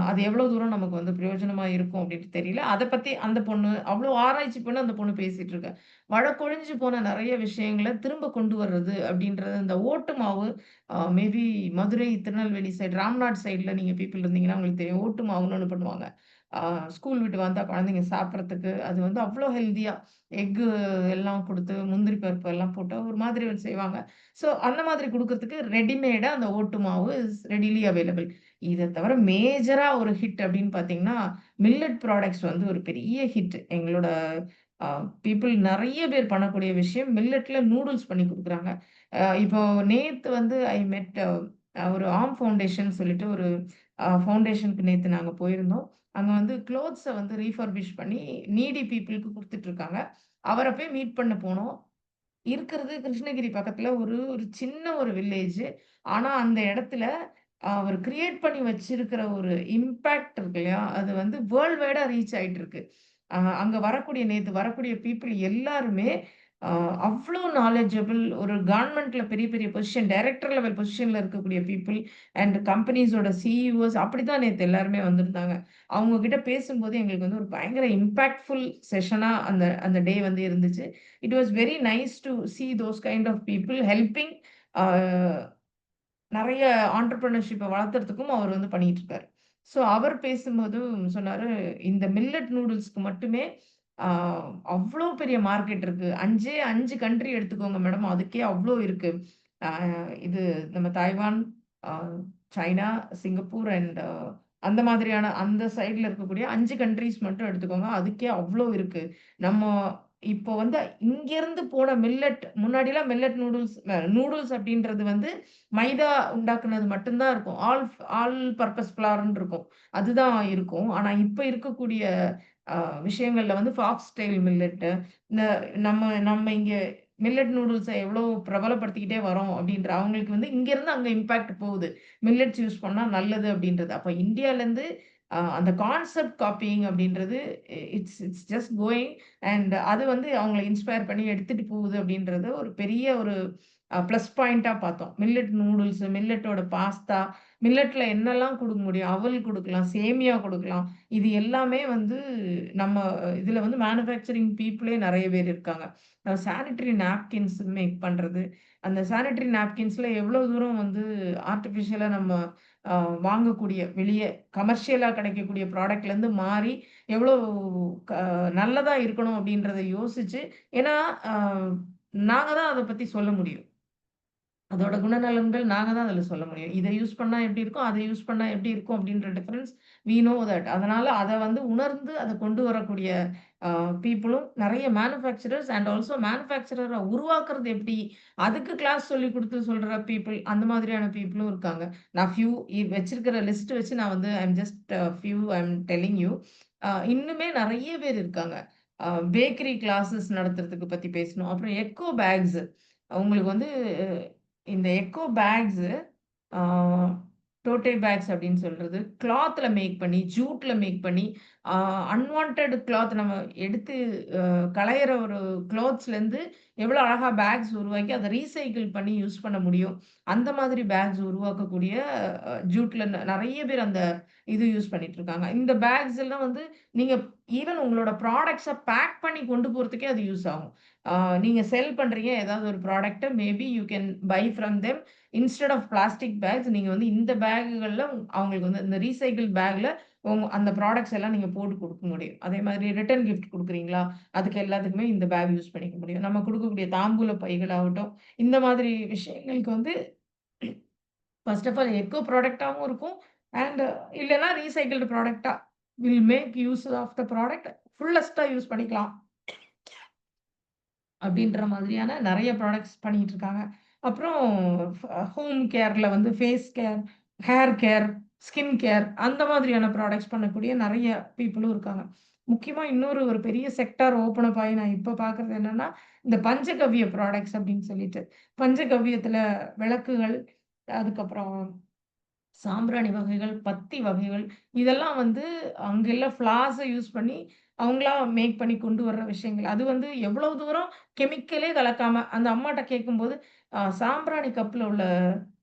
அது எவ்வளோ தூரம் நமக்கு வந்து பிரயோஜனமா இருக்கும் அப்டின்ட்டு தெரியல. அத பத்தி அந்த பொண்ணு அவ்ளோ ஆராய்ச்சி பண்ணி அந்த பொண்ணு பேசிட்டு இருக்கா. வழக்கொழிஞ்சு போன நெறைய விஷயங்கள திரும்ப கொண்டு வர்றது அப்டின்றது இந்த ஓட்டு மாவு மேபி மதுரை, திருநெல்வேலி சைடு, ராம்நாட் சைடுல நீங்க பீப்பிள் இருந்தீங்கன்னா உங்களுக்கு தெரியும். ஓட்டு மாவுன்னு ஒண்ணு பண்ணுவாங்க. ஆ ஸ்கூல் விட்டு வந்தா குழந்தைங்க சாப்பிடுறதுக்கு, அது வந்து அவ்ளோ ஹெல்தியா எக்கு எல்லாம் குடுத்து, முந்திரி பருப்பு எல்லாம் போட்டு ஒரு மாதிரி செய்வாங்க. ஸோ அந்த மாதிரி குடுக்கறதுக்கு ரெடிமேடா அந்த ஓட்டு மாவு இஸ் ரெடிலி அவைலபிள். இத தவிர மேஜரா ஒரு ஹிட் அப்படின்னு பார்த்தீங்கன்னா, மில்லட் ப்ராடக்ட்ஸ் வந்து ஒரு பெரிய ஹிட். எங்களோட அ பீப்பிள் நெறைய பேர் பண்ணக்கூடிய விஷயம் மில்லட்ல நூடுல்ஸ் பண்ணி குடுக்குறாங்க. இப்போ நேத்து வந்து ஐ மெட் ஒரு ஆர்ம் ஃபவுண்டேஷன் சொல்லிட்டு ஒரு ஃபவுண்டேஷனுக்கு நேத்து நாங்க போயிருந்தோம். அங்க வந்து குளோத்ஸ வந்து ரீஃபர்பிஷ் பண்ணி நீடி பீப்பிள்க்கு குடுத்துட்டு இருக்காங்க. அவர போய் மீட் பண்ண போனோம். இருக்கிறது கிருஷ்ணகிரி பக்கத்துல ஒரு ஒரு சின்ன ஒரு வில்லேஜ். ஆனா அந்த இடத்துல அவர் கிரியேட் பண்ணி வச்சிருக்கிற ஒரு இம்பாக்ட் இருக்கு இல்லையா? அது வந்து வேர்ல்ட் வைடா ரீச் ஆயிட்டு இருக்கு. அங்க நேத்து வரக்கூடிய பீப்பிள் எல்லாருமே அவ்ளோ நாலேட்ஜபிள். ஒரு கவர்ன்மென்ட்ல பெரிய பெரிய பொசிஷன், டைரக்டர் லெவல் பொசிஷன்ல இருக்கக்கூடிய பீப்பிள் அண்ட் கம்பெனிஸோட சிஇஓஸ் அப்படித்தான் நேத்து எல்லாருமே வந்திருந்தாங்க. அவங்க கிட்ட பேசும்போது எங்களுக்கு வந்து ஒரு பயங்கர இம்பாக்ட்ஃபுல் செஷனா அந்த அந்த டே வந்து இருந்துச்சு. It was very nice to see those kind of people helping uh நெறைய ஆன்டர்பிரினர்ஷிப்ப வளர்த்துறதுக்கும் அவர் வந்து பண்ணிட்டு இருக்காரு. ஸோ அவர் பேசும்போது சொன்னாரு, இந்த மில்லட் நூடுல்ஸ்க்கு மட்டுமே ஆ அவ்ளோ பெரிய மார்க்கெட் இருக்கு. 5 கண்ட்ரி எடுத்துக்கோங்க மேடம். அதுக்கே அவ்ளோ இருக்கு. ஆ இது நம்ம தாய்வான், ஆ சைனா, சிங்கப்பூர் அண்ட் அந்த மாதிரியான அந்த சைட்ல இருக்கக்கூடிய 5 கண்ட்ரீஸ் மட்டும் எடுத்துக்கோங்க. அதுக்கே அவ்ளோ இருக்கு. நம்ம இப்போ வந்து இங்கேருந்து போன முன்னாடிலாம் மில்லட் நூடுல்ஸ் அப்படின்றது வந்து மைதா உண்டாக்குனது மட்டும் தான் இருக்கும். ஆல் பர்ப்பஸ் ஃப்ளார்ன்னு இருக்கும். அதுதான் இருக்கும். ஆனா இப்ப இருக்கக்கூடிய அ விஷயங்கள்ல வந்து ஃபாக்ஸ்டெயில் மில்லட்டு, இந்த நம்ம நம்ம இங்க மில்லட் நூடுல்ஸ எவ்வளோ பிரபலப்படுத்திக்கிட்டே வரோம் அப்படின்ற அவங்களுக்கு வந்து இங்கேருந்து அங்க இம்பாக்ட் போகுது. மில்லட்ஸ் யூஸ் பண்ணா நல்லது அப்படின்றது. அப்ப இந்தியாலருந்து அந்த கான்செப்ட் காப்பியிங் அப்படின்றது it's it's just going and அது வந்து அவங்கள இன்ஸ்பயர் பண்ணி எடுத்துட்டு போகுது அப்படின்றது ஒரு பெரிய ஒரு ப்ளஸ் பாயிண்ட்டா பார்த்தோம். மில்லட் நூடுல்ஸ், மில்லட்டோட பாஸ்தா, மில்லட்ல என்னலாம் குடுக்க முடியும்? அவல் குடுக்கலாம், சேமியா குடுக்கலாம். இது எல்லாமே வந்து நம்ம இதுல வந்து மேனுஃபேக்சரிங் பீப்பிளே நெறைய பேர் இருக்காங்க. சானிட்டரி நாப்கின்ஸ் மேக் பண்றது. அந்த சானிட்டரி நாப்கின்ஸ்ல எவ்வளோ தூரம் வந்து ஆர்டிஃபிஷியலா நம்ம அ வாங்கக்கூடிய வெளிய கமர்ஷியலா கிடைக்கக்கூடிய ப்ராடக்ட்லேருந்து மாறி எவ்வளோ க நல்லதா இருக்கணும் அப்படின்றத யோசிச்சு ஏன்னா, அ நாங்க தான் அத பத்தி சொல்ல முடியும். அதோட குணநலன்கள் நாங்க தான் அதுல சொல்ல முடியும். இத யூஸ் பண்ணா எப்படி இருக்கும், அத யூஸ் பண்ணா எப்படி இருக்கும் அப்படின்ற டிஃபரன்ஸ் வி நோ தட். அதனால அத வந்து உணர்ந்து அத கொண்டு வரக்கூடிய அ பீப்பிளும் நெறைய மேனுஃபேக்சரர்ஸ் அண்ட் ஆல்சோ மேனுஃபேக்சரர உருவாக்குறது எப்படி, அதுக்கு கிளாஸ் சொல்லிக் குடுத்து சொல்ற பீப்பிள் அந்த மாதிரியான பீப்பிளும் இருக்காங்க. நான் வச்சிருக்கிற லிஸ்ட் வச்சு நான் வந்து ஐ அம் டெல்லிங் யூ. இன்னுமே நெறைய பேர் இருக்காங்க. அ பேக்கரி கிளாஸஸ் நடத்துறதுக்கு பத்தி பேசணும். அப்புறம் எக்கோ பேக்ஸ் உங்களுக்கு வந்து இந்த எக்கோ பேக்ஸு, ஆ டோட்டே பேக்ஸ் அப்படின்னு சொல்றது. கிளாத்ல மேக் பண்ணி, ஜூட்ல மேக் பண்ணி, ஆ அன்வான்டட் கிளாத் நம்ம எடுத்து களையிற ஒரு குளோத்ஸ்லேருந்து எவ்வளோ அழகா பேக்ஸ் உருவாக்கி, அத ரீசைக்கிள் பண்ணி யூஸ் பண்ண முடியும். அந்த மாதிரி பேக்ஸ் உருவாக்கக்கூடிய ஜூட்ல நெறைய பேர் அந்த இது யூஸ் பண்ணிட்டு இருக்காங்க. இந்த பேக்ஸ் எல்லாம் வந்து நீங்க ஈவன் உங்களோட ப்ராடக்ட்ஸ பேக் பண்ணி கொண்டு போறதுக்கே அது யூஸ் ஆகும். ஆ நீங்க செல் பண்றீங்க ஏதாவது ஒரு ப்ராடக்ட்ட maybe you can buy from them. Instead of plastic bags நீங்க வந்து இந்த பேக்குகள்ல அவங்களுக்கு வந்து இந்த ரீசைக்கிள் பேக்ல அந்த ப்ராடக்ட்ஸ் எல்லாம் நீங்க போட்டு குடுக்க முடியும். அதே மாதிரி ரிட்டர்ன் கிஃப்ட் குடுக்குறீங்களா? அதுக்கு எல்லாத்துக்குமே இந்த பேக் யூஸ் பண்ணிக்க முடியும். நம்ம குடுக்கக்கூடிய தாம்பூல பைகள் ஆகட்டும், இந்த மாதிரி விஷயங்களுக்கு வந்து ஃபர்ஸ்ட் ஆஃப் ஆல் எக்கோ ப்ராடக்ட்டாவும் இருக்கும். அண்ட் இல்லன்னா ரீசைக்கிள்டு ப்ராடக்ட்டா will make use of the product ஃபுல்லஸ்ட்டா யூஸ் பண்ணிக்கலாம். அப்படின்ற மாதிரியான நெறைய ப்ராடக்ட்ஸ் பண்ணிட்டு இருக்காங்க. அப்புறம் ஃப ஹோம் கேர்ல வந்து face care, hair care, skin care அந்த மாதிரியான ப்ராடக்ட்ஸ் பண்ணக்கூடிய நெறைய பீப்பிளும் இருக்காங்க. முக்கியமா ஒரு பெரிய செக்டார் ஓப்பன் அப் ஆயி நான் இப்ப பார்க்குறது என்னன்னா, இந்த பஞ்சகவ்ய ப்ராடக்ட்ஸ் அப்படின்னு சொல்லிட்டு. பஞ்சகவ்யத்துல விளக்குகள், அதுக்கப்புறம் சாம்பிராணி வகைகள், பத்தி வகைகள், இதெல்லாம் வந்து அங்கெல்லாம் ஃப்ளார்ஸ யூஸ் பண்ணி, அவங்களா மேக் பண்ணி கொண்டு வர்ற விஷயங்கள். அது வந்து எவ்வளவு தூரம் கெமிக்கலே கலக்காம, அந்த அம்மாட்ட கேட்கும்போது, சாம்பிராணி கப்ல உள்ள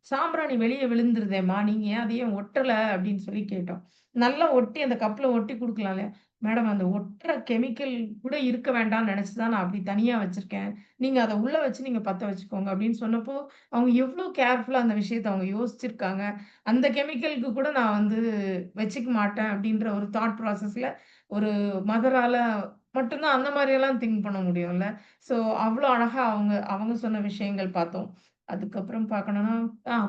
சாம்பிராணி வெளிய விழுந்துருதேம்மா, நீங்க ஏன் அத ஏன் ஒட்டல?" அப்படின்னு சொல்லி கேட்டோம். நல்லா ஒட்டி அந்த கப்ல ஒட்டி குடுக்கலாம் இல்லையா? "மேடம் அந்த ஒட்டுற கெமிக்கல் கூட இருக்க வேண்டாம்னு நெனச்சு தான் நான் அப்படி தனியா வச்சிருக்கேன். நீங்க அத உள்ள வச்சு நீங்க பத்த வச்சுக்கோங்க." அப்படின்னு சொன்னப்போ, அவங்க எவ்ளோ கேர்ஃபுல்லா அந்த விஷயத்த அவங்க யோசிச்சிருக்காங்க. அந்த கெமிக்கலுக்கு கூட நான் வந்து வச்சுக்க மாட்டேன் அப்படின்ற ஒரு தாட் ப்ராசஸ்ல ஒரு மதரால மட்டும் தான் அந்த மாரியெல்லாம் திங்க் பண்ண முடியும்ல. ஸோ அவ்ளோ அழகா அவங்க அவங்க சொன்ன விஷயங்கள் பார்த்தோம். அதுக்கப்புறம் பார்க்கணும்னா,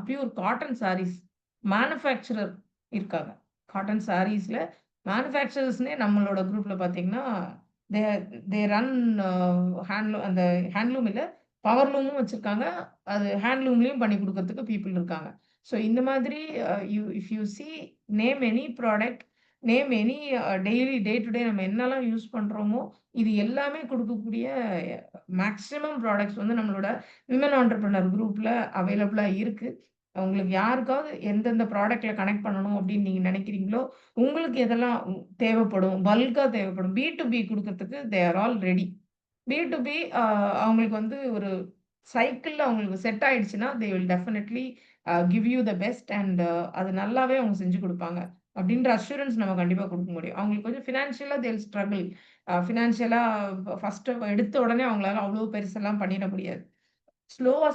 பியூர் காட்டன் சாரீஸ் மேனுஃபேக்சரர் இருக்காங்க. காட்டன் சாரீஸ்ல மேனுஃபேக்சரர்ஸ்ன்னே நம்மளோட குரூப்ல பார்த்தீங்கன்னா, தே தே ரன் அந்த ஹேண்ட்லூம் இல்ல, பவர்லூமும் வச்சிருக்காங்க. அது ஹேண்ட்லூம்லயும் பண்ணி குடுக்கறதுக்கு பீப்பிள் இருக்காங்க. ஸோ இந்த மாதிரி if you see name any product, name any daily day to day நம்ம என்னலாம் யூஸ் பண்றோமோ, இது எல்லாமே குடுக்கக்கூடிய மேக்ஸிமம் ப்ராடக்ட்ஸ் வந்து நம்மளோட விமன் ஆன்டர்பிரினர் குரூப்ல அவைலபிளா இருக்கு. உங்களுக்கு யாருக்காவது எந்தெந்த ப்ராடக்ட்ல கனெக்ட் பண்ணணும் அப்படின்னு நீங்க நினைக்கிறீங்களோ, உங்களுக்கு எதெல்லாம் தேவைப்படும், பல்கா தேவைப்படும். பி2பி குடுக்கறதுக்கு தே ஆர் ஆல் ரெடி. பி2பி அவங்களுக்கு வந்து ஒரு சைக்கிள்ல அவங்களுக்கு செட் ஆயிடுச்சுன்னா, they will definitely give you the best and அது நல்லாவே அவங்க செஞ்சு குடுப்பாங்க. அப்படின்ற அஷ்யூரன்ஸ் நம்ம கண்டிப்பா குடுக்க முடியும். அவங்களுக்கு கொஞ்சம் ஃபினான்ஷியலா தே வில் ஸ்ட்ரகிள். ஃபினான்ஷியலா ஃபர்ஸ்ட் எடுத்த உடனே அவங்களால அவ்வளோ பெருசெல்லாம் பண்ணிட முடியாது. ஸ்லோவா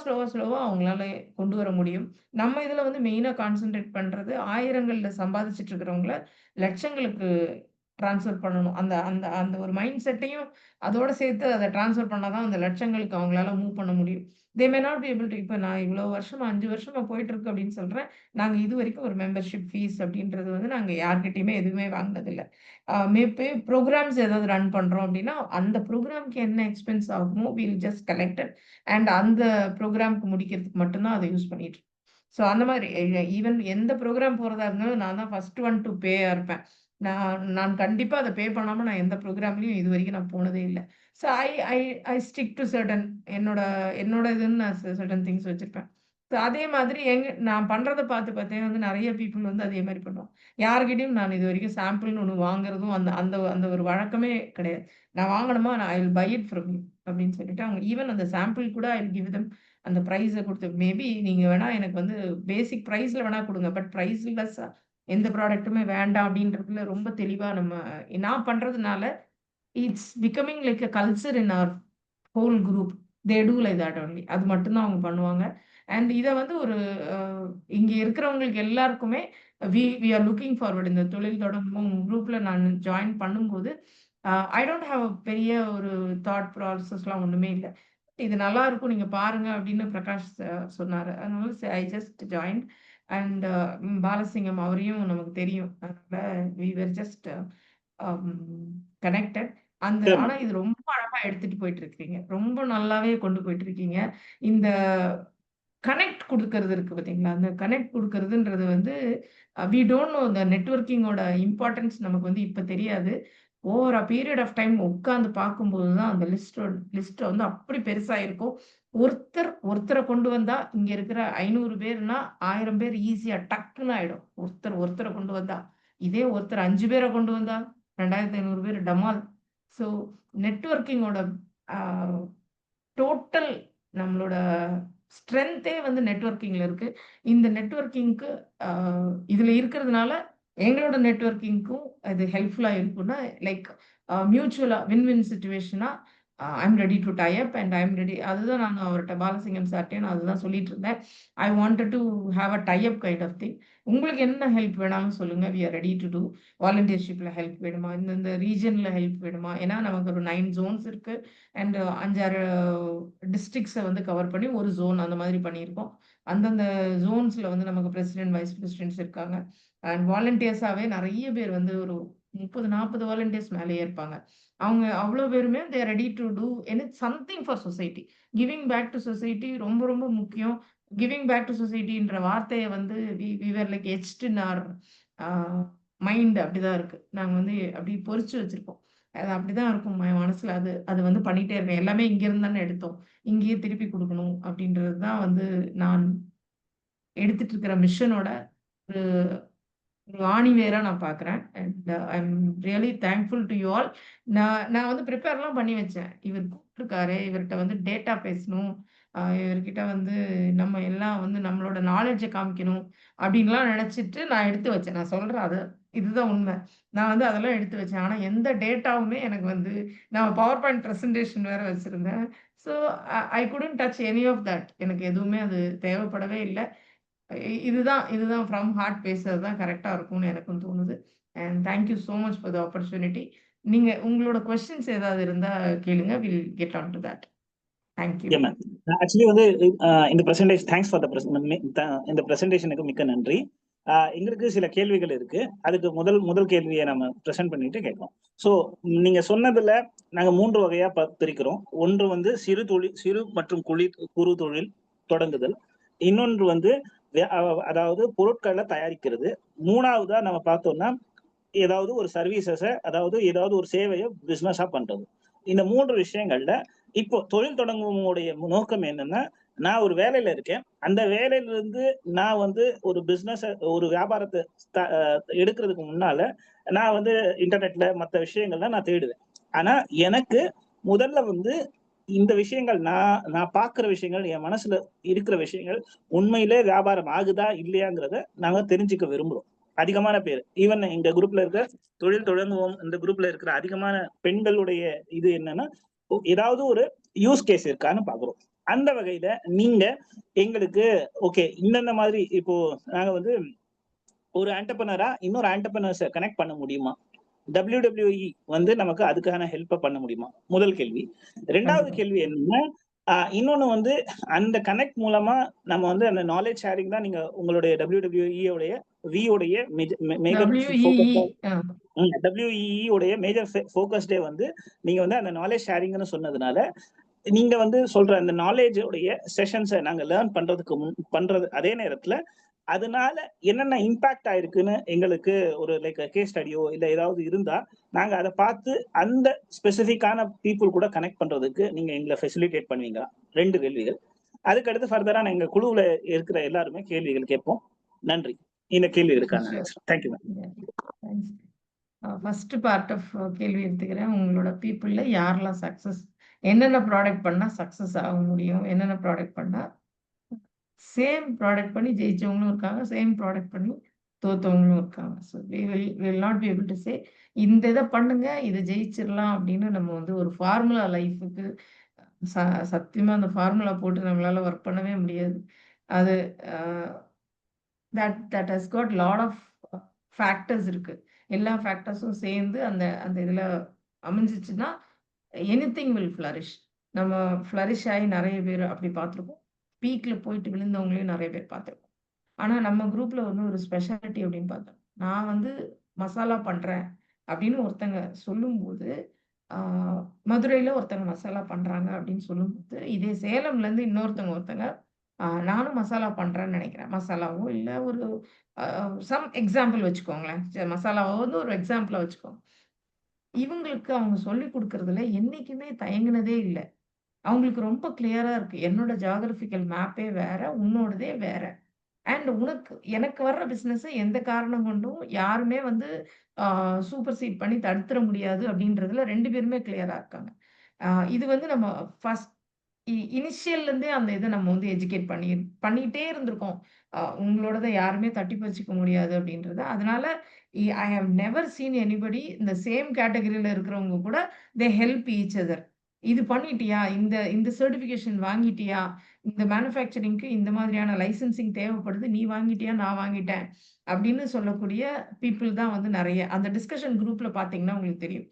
அவங்களால கொண்டு வர முடியும். நம்ம இதுல வந்து மெயினா கான்சன்ட்ரேட் பண்றது ஆயிரங்கள்ல சம்பாதிச்சுட்டு இருக்கிறவங்கள லட்சங்களுக்கு ட்ரான்ஸ்ஃபர் பண்ணணும். அந்த அந்த அந்த ஒரு மைண்ட் செட்டையும் அதோட சேர்த்து அத ட்ரான்ஸ்ஃபர் பண்ணா தான் அந்த லட்சங்களுக்கு அவங்களால மூவ் பண்ண முடியும். They may not be able to இப்ப நான் இவ்வளோ வருஷமா 5 வருஷமா போயிட்டுருக்கு அப்படின்னு சொல்றேன். நாங்க இதுவரைக்கும் ஒரு மெம்பர்ஷிப் ஃபீஸ் அப்படின்றது வந்து நாங்க யார்கிட்டயுமே எதுவுமே வாங்குனதில்ல. மேபி ப்ரோகிராம்ஸ் ஏதாவது ரன் பண்றோம் அப்படின்னா, அந்த ப்ரோகிராம்க்கு என்ன எக்ஸ்பென்ஸ் ஆகுமோ we will just collect it and அந்த ப்ரோகிராம்க்கு முடிக்கிறதுக்கு மட்டும் தான் அத யூஸ் பண்ணிட்டு ஸோ அந்த மாதிரி ஈவன் எந்த ப்ரோகிராம் போறதா இருந்தாலும் நான் தான் ஃபர்ஸ்ட் ஒன் டூ பேயா இருப்பேன். நான் கண்டிப்பா அத பே பண்ணாம நான் எந்த ப்ரோகிராம்லயும் இதுவரைக்கும் நான் போனதே இல்ல. So I I I stick do certain என்னோட என்னோட இதுன்னு நான் சர்டன் திங்ஸ் வச்சிருப்பேன். ஸோ அதே மாதிரி நான் பண்றத பார்த்து பார்த்தே வந்து நெறைய பீப்பிள் வந்து அதே மாரி பண்ணுவாங்க. யார்கிட்டயும் நான் இதுவரைக்கும் சாம்பிள்ன்னு ஒண்ணு வாங்குறதும் அந்த அந்த அந்த ஒரு வழக்கமே கிடையாது. நான் வாங்கணுமா நான் I will buy it from you அப்படின்னு சொல்லிட்டு அவங்க ஈவன் அந்த சாம்பிள் கூட ஐ வில் கிவ் தெம் அந்த பிரைஸ குடுத்து மேபி நீங்க வேணா எனக்கு வந்து பேசிக் பிரைஸ்ல வேணா குடுங்க. பட் பிரைஸ்லெஸ்ஸா எந்த ப்ராடக்ட்டுமே வேண்டாம் அப்படின்றதுல ரொம்ப தெளிவா நான் பண்றதுனால it's becoming like a culture in our whole group. They do like that only. அது மட்டும் தான் அவங்க பண்ணுவாங்க. அண்ட் இத வந்து ஒரு அ இங்க இருக்கிறவங்களுக்கு எல்லாருக்குமே வி ஆர் லுக்கிங் ஃபார்வர்ட் இந்த தொழில் தொடங்கும் குரூப்ல நான் ஜாயின் பண்ணும்போது, ஐ டோன்ட் ஹேவ் அ பெரிய ஒரு தாட் ப்ராசஸ்லாம் ஒண்ணுமே இல்ல. இது நல்லாருக்கும். நீங்க பாருங்க அப்படின்னு பிரகாஷ் சொன்னாரு. அதனால I just joined and Balasingam அவரையும் நமக்கு தெரியும். அதனால we were just um connected. ஆனா இது ரொம்ப அழகா எடுத்துட்டு போயிட்டு இருக்கீங்க. ரொம்ப நல்லாவே கொண்டு போயிட்டு இருக்கீங்க. இந்த கனெக்ட் குடுக்கறது இருக்கு பார்த்தீங்களா? அந்த கனெக்ட் குடுக்கறதுன்றது வந்து வி டோன்ட் நோ இந்த நெட்வொர்க்கிங்கோட இம்பார்ட்டன்ஸ் நமக்கு வந்து இப்ப தெரியாது. Over a period of time உட்கார்ந்து பார்க்கும்போது தான் அந்த லிஸ்ட் வந்து அப்படி பெருசா இருக்கும். ஒருத்தர கொண்டு வந்தா, இங்க இருக்கிற 500 பேர்னா 1000 பேர் ஈஸியா டக்குன்னு ஆயிடும். ஒருத்தர கொண்டு வந்தா. இதே ஒருத்தர் 5 பேர கொண்டு வந்தா 2500 பேர் டமால். ஸோ நெட்வொர்க்கிங்கோட அ டோட்டல் நம்மளோட ஸ்ட்ரென்த்தே வந்து நெட்வொர்க்கிங்ல இருக்கு. இந்த நெட்வொர்க்கிங்க்கு அ இதுல இருக்கிறதுனால, எங்களோட நெட்வொர்க்கிங்க்கும் அது ஹெல்ப்ஃபுல்லா இருக்கும்னா, லைக் மியூச்சுவலா வின் வின் சிட்யூவேஷனா I am ready to tie up and I am ready அதுதான் நான் அவர்ட்ட பாலசிங்கம் சார்ட்டயும் நான் அதுதான் சொல்லிட்டு இருந்தேன். I wanted to have a tie up kind of thing. உங்களுக்கு என்ன ஹெல்ப் வேணாலும் சொல்லுங்க. We are ready to do. வாலண்டியர்ஷிப்ல ஹெல்ப் வேணுமா? இந்த ரீஜியன்ல ஹெல்ப் வேணுமா? ஏன்னா நமக்கு ஒரு 9 ஜோன்ஸ் இருக்கு. அண்ட் 5, 6 டிஸ்ட்ரிக்ட்ஸ வந்து கவர் பண்ணி ஒரு ஜோன் அந்த மாதிரி பண்ணியிருக்கோம். அந்தந்த ஜோன்ஸ்ல வந்து நமக்கு பிரசிடென்ட், வைஸ் பிரசிடென்ட்ஸ் இருக்காங்க. அண்ட் வாலண்டியர்ஸாவே நெறைய பேர் வந்து ஒரு 30, 40 வாலண்டியர்ஸ் மேலேயே இருப்பாங்க. அவங்க அவ்ளோ பேருமே they are ready to do something for society. Giving back to society ரொம்ப ரொம்ப முக்கியம். கிவிங் பேக் டூ சொசைட்டின்ற வார்த்தைய வந்து we were like etched in our uh mind அப்படிதான் இருக்கு. நாங்க வந்து அப்படி பொறிச்சு வச்சிருக்கோம். அது அப்படிதான் இருக்கும் மனசுல. அது அது வந்து பண்ணிட்டே இருக்கேன். எல்லாமே இங்கேருந்து தானே எடுத்தோம். இங்கேயே திருப்பி குடுக்கணும் அப்படின்றது தான் வந்து நான் எடுத்துட்டு இருக்கிற மிஷனோட ஒரு ஒரு ஆணிவேரா நான் பார்க்குறேன். And I am really thankful to you all. நான் வந்து ப்ரிப்பேர்லாம் பண்ணி வச்சேன். இவர் கூப்ட்டுருக்காரே, இவர்ட்ட வந்து டேட்டா பேசணும். இவர்கிட்ட வந்து நம்ம எல்லாம் வந்து நம்மளோட நாலெட்ஜ காமிக்கணும் அப்டின்லாம் நெனச்சுட்டு நான் எடுத்து வச்சேன். நான் சொல்றேன் இதுதான் உண்ம. நான் வந்து அதெல்லாம் எடுத்து வச்சேன். ஆனா எந்த டேட்டாவுமே எனக்கு வந்து நான் பவர் பாயிண்ட் பிரசன்டேஷன் வேற வச்சிருந்தேன். So I couldn't touch any of that. எனக்கு எதுவுமே அது தேவைப்படவே இல்ல. இதுதான் ஃப்ரம் ஹார்ட் பேசுறது தான் கரெக்ட்டா இருக்கும்னு எனக்கும் தோணுது. And thank you so much for the opportunity. நீங்க உங்களோட கொஸ்டின்ஸ் ஏதாவது இருந்தா கேளுங்க. Will get on do that. Thank you. Ma'am. Actually வந்து இந்த பிரசன்டேஷன் தேங்க்ஸ் ஃபார் இந்த பிரசன்டேஷனுக்கு மிக்க நன்றி. எங்களுக்கு சில கேள்விகள் இருக்கு. அதுக்கு முதல் கேள்வியை நம்ம பிரசன்ட் பண்ணிட்டு கேட்கலாம். ஸோ நீங்க சொன்னதுல நாங்க 3 வகையா பிரிக்கிறோம். ஒன்று வந்து சிறு மற்றும் குறு தொழில் தொடங்குதல். இன்னொன்று வந்து அதாவது பொருட்களை தயாரிக்கிறது. 3வதா நம்ம பார்த்தோம்னா ஏதாவது ஒரு சர்வீசஸ அதாவது ஏதாவது ஒரு சேவையை பிசினஸா பண்றது. இந்த 3 விஷயங்கள்ல இப்போ தொழில் தொடங்குவோடைய நோக்கம் என்னன்னா, நான் ஒரு வேலையில இருக்கேன். அந்த வேலையில இருந்து நான் வந்து ஒரு ஒரு வியாபாரத்த எடுக்கிறதுக்கு முன்னால, நான் வந்து இன்டர்நெட்ல மத்த விஷயங்கள்லாம் நான் தேடுவேன். ஆனா, எனக்கு முதல்ல வந்து இந்த விஷயங்கள் நான் நான் பார்க்குற விஷயங்கள், என் மனசுல இருக்கிற விஷயங்கள் உண்மையிலே வியாபாரம் ஆகுதா? இல்லையாங்கிறத நாங்க தெரிஞ்சுக்க விரும்புறோம். அதிகமான பேரு. ஈவன் எங்க குரூப்ல இருக்க தொழில் தொடங்குவோம் இந்த குரூப்ல இருக்கிற அதிகமான பெண்களுடைய இது என்னன்னா, ஏதாவது ஒரு யூஸ் கேஸ் இருக்கான்னு பார்க்குறோம். அந்த வகையில நீங்க எங்களுக்கு ஓகே இந்தந்த மாதிரி இப்போ நாங்க வந்து ஒரு ஆண்டர்பிரினரா இன்னொரு ஆண்டர்பிரினர்ஸ கனெக்ட் பண்ண முடியுமா? WWE வந்து நமக்கு அதுக்கான ஹெல்ப்ப பண்ண முடியுமா? முதல் கேள்வி. 2வது கண்டிப்பா. கேள்வி என்னன்னா, இன்னொன்னு வந்து அந்த கனெக்ட் மூலமா நம்ம வந்து அந்த நாலேட்ஜ் ஷேரிங் தான் நீங்க உங்களுடைய WWE உடைய உடைய மேஜர் WEE. ஃபோக்கஸா ஆ. WEE உடைய மேஜர் ஃபோக்கஸ்டே வந்து நீங்க வந்து அந்த நாலேட்ஜ் ஷேரிங்ன்னு சொன்னதுனால, நீங்க வந்து சொல்ற அந்த நாலேட்ஜ் உடைய செஷன்ஸ நாங்க லேர்ன் பண்றது அதே நேரத்துல, அதனால என்னென்ன இம்பாக்ட் ஆயிருக்குன்னு எங்களுக்கு ஒரு லைக் கேஸ் ஸ்டடியோ இல்ல ஏதாவது இருந்தா, நாங்க அத பார்த்து அந்த ஸ்பெசிஃபிக்கான பீப்பிள் கூட கனெக்ட் பண்றதுக்கு நீங்க எங்கள ஃபெசிலிட்டேட் பண்ணுவீங்களா? 2 கேள்விகள். அதுக்கு அடுத்து ஃபர்தரா எங்க குழுவுல இருக்கிற எல்லாருமே கேள்விகள் கேட்போம். நன்றி. இந்த கேள்விகளுக்கான sure. Answer. Thank you ma'am. Thanks. First part of கேள்வி எடுத்துக்கிறேன். உங்களோட பீப்பிள்ல யாரெல்லாம் என்னென்ன ப்ராடக்ட் பண்ணா சக்சஸ் ஆக முடியும்? என்னென்ன ப்ராடக்ட் பண்ணா சேம் ப்ராடக்ட் பண்ணி ஜெயிச்சவங்களும் இருக்காங்க. சேம் ப்ராடக்ட் பண்ணி தோத்தவங்களும் இருக்காங்க. So will not be able to say இந்த இத பண்ணுங்க, இத ஜெயிச்சிரலாம் அப்படின்னு நம்ம வந்து ஒரு ஃபார்முலா லைஃப்க்கு ச சத்தியமா அந்த ஃபார்முலா போட்டு நம்மளால ஒர்க் பண்ணவே முடியாது. அது uh that has got lot of factors இருக்கு. எல்லா ஃபேக்டர்ஸும் சேர்ந்து அந்த அந்த இதுல அமைஞ்சிச்சுன்னா, எனிதிங் வில் ஃப்ளரிஷ். நம்ம ஃப்ளரிஷ் ஆயி நெறைய பேர் அப்படி பார்த்துருக்கோம். பீக்ல போயிட்டு விழுந்தவங்களையும் நெறைய பேர் பார்த்துருக்கோம். ஆனா நம்ம குரூப்ல வந்து ஒரு ஸ்பெஷாலிட்டி அப்படின்னு பார்த்தோம். நான் வந்து மசாலா பண்றேன் அப்படின்னு ஒருத்தங்க சொல்லும்போது, ஆ மதுரையில ஒருத்தங்க மசாலா பண்றாங்க அப்படின்னு சொல்லும்போது, இதே சேலம்லேருந்து ஒருத்தங்க நானும் மசாலா பண்றேன்னு நெனைக்கிறேன். மசாலாவோ இல்ல ஒரு அ சம் எக்ஸாம்பிள் வச்சுக்கோங்களேன். மசாலாவோ வந்து ஒரு எக்ஸாம்பிளா வச்சுக்கோங்க. இவங்களுக்கு அவங்க சொல்லிக் குடுக்குறதுல என்னைக்குமே தயங்குனதே இல்ல. அவங்களுக்கு ரொம்ப கிளியரா இருக்கு. என்னோட ஜியோகிராபிக்கல் மேப்பே வேற, உன்னோடதே வேற. எனக்கு வர்ற பிசினஸ எந்த காரணம் கொண்டும் யாருமே வந்து ஆ சூப்பர்சீட் பண்ணி தடுத்துற முடியாது அப்படின்றதுல 2 பேருமே கிளியரா இருக்காங்க. இது வந்து நம்ம ஃபர்ஸ்ட் இனிஷியல்ல இருந்தே அந்த இத நம்ம வந்து எஜுகேட் பண்ணிட்டே இருந்திருக்கோம். உங்களோடத யாருமே தட்டி பறிச்சுக்க முடியாது அப்படின்றத. அதனால I have never seen anybody இந்த சேம் கேட்டகரில இருக்கிறவங்க கூட ஹெல்ப் ஈச் அதர். இது பண்ணிட்டியா? இந்த இந்த சர்டிஃபிகேஷன் வாங்கிட்டியா? இந்த மேனுஃபேக்சரிங்க்கு இந்த மாதிரியான லைசென்சிங் தேவைப்படுது. நீ வாங்கிட்டியா? நான் வாங்கிட்டேன். அப்படின்னு சொல்லக்கூடிய பீப்பிள் தான் வந்து நெறைய. அந்த டிஸ்கஷன் குரூப்ல பார்த்தீங்கன்னா உங்களுக்கு தெரியும்.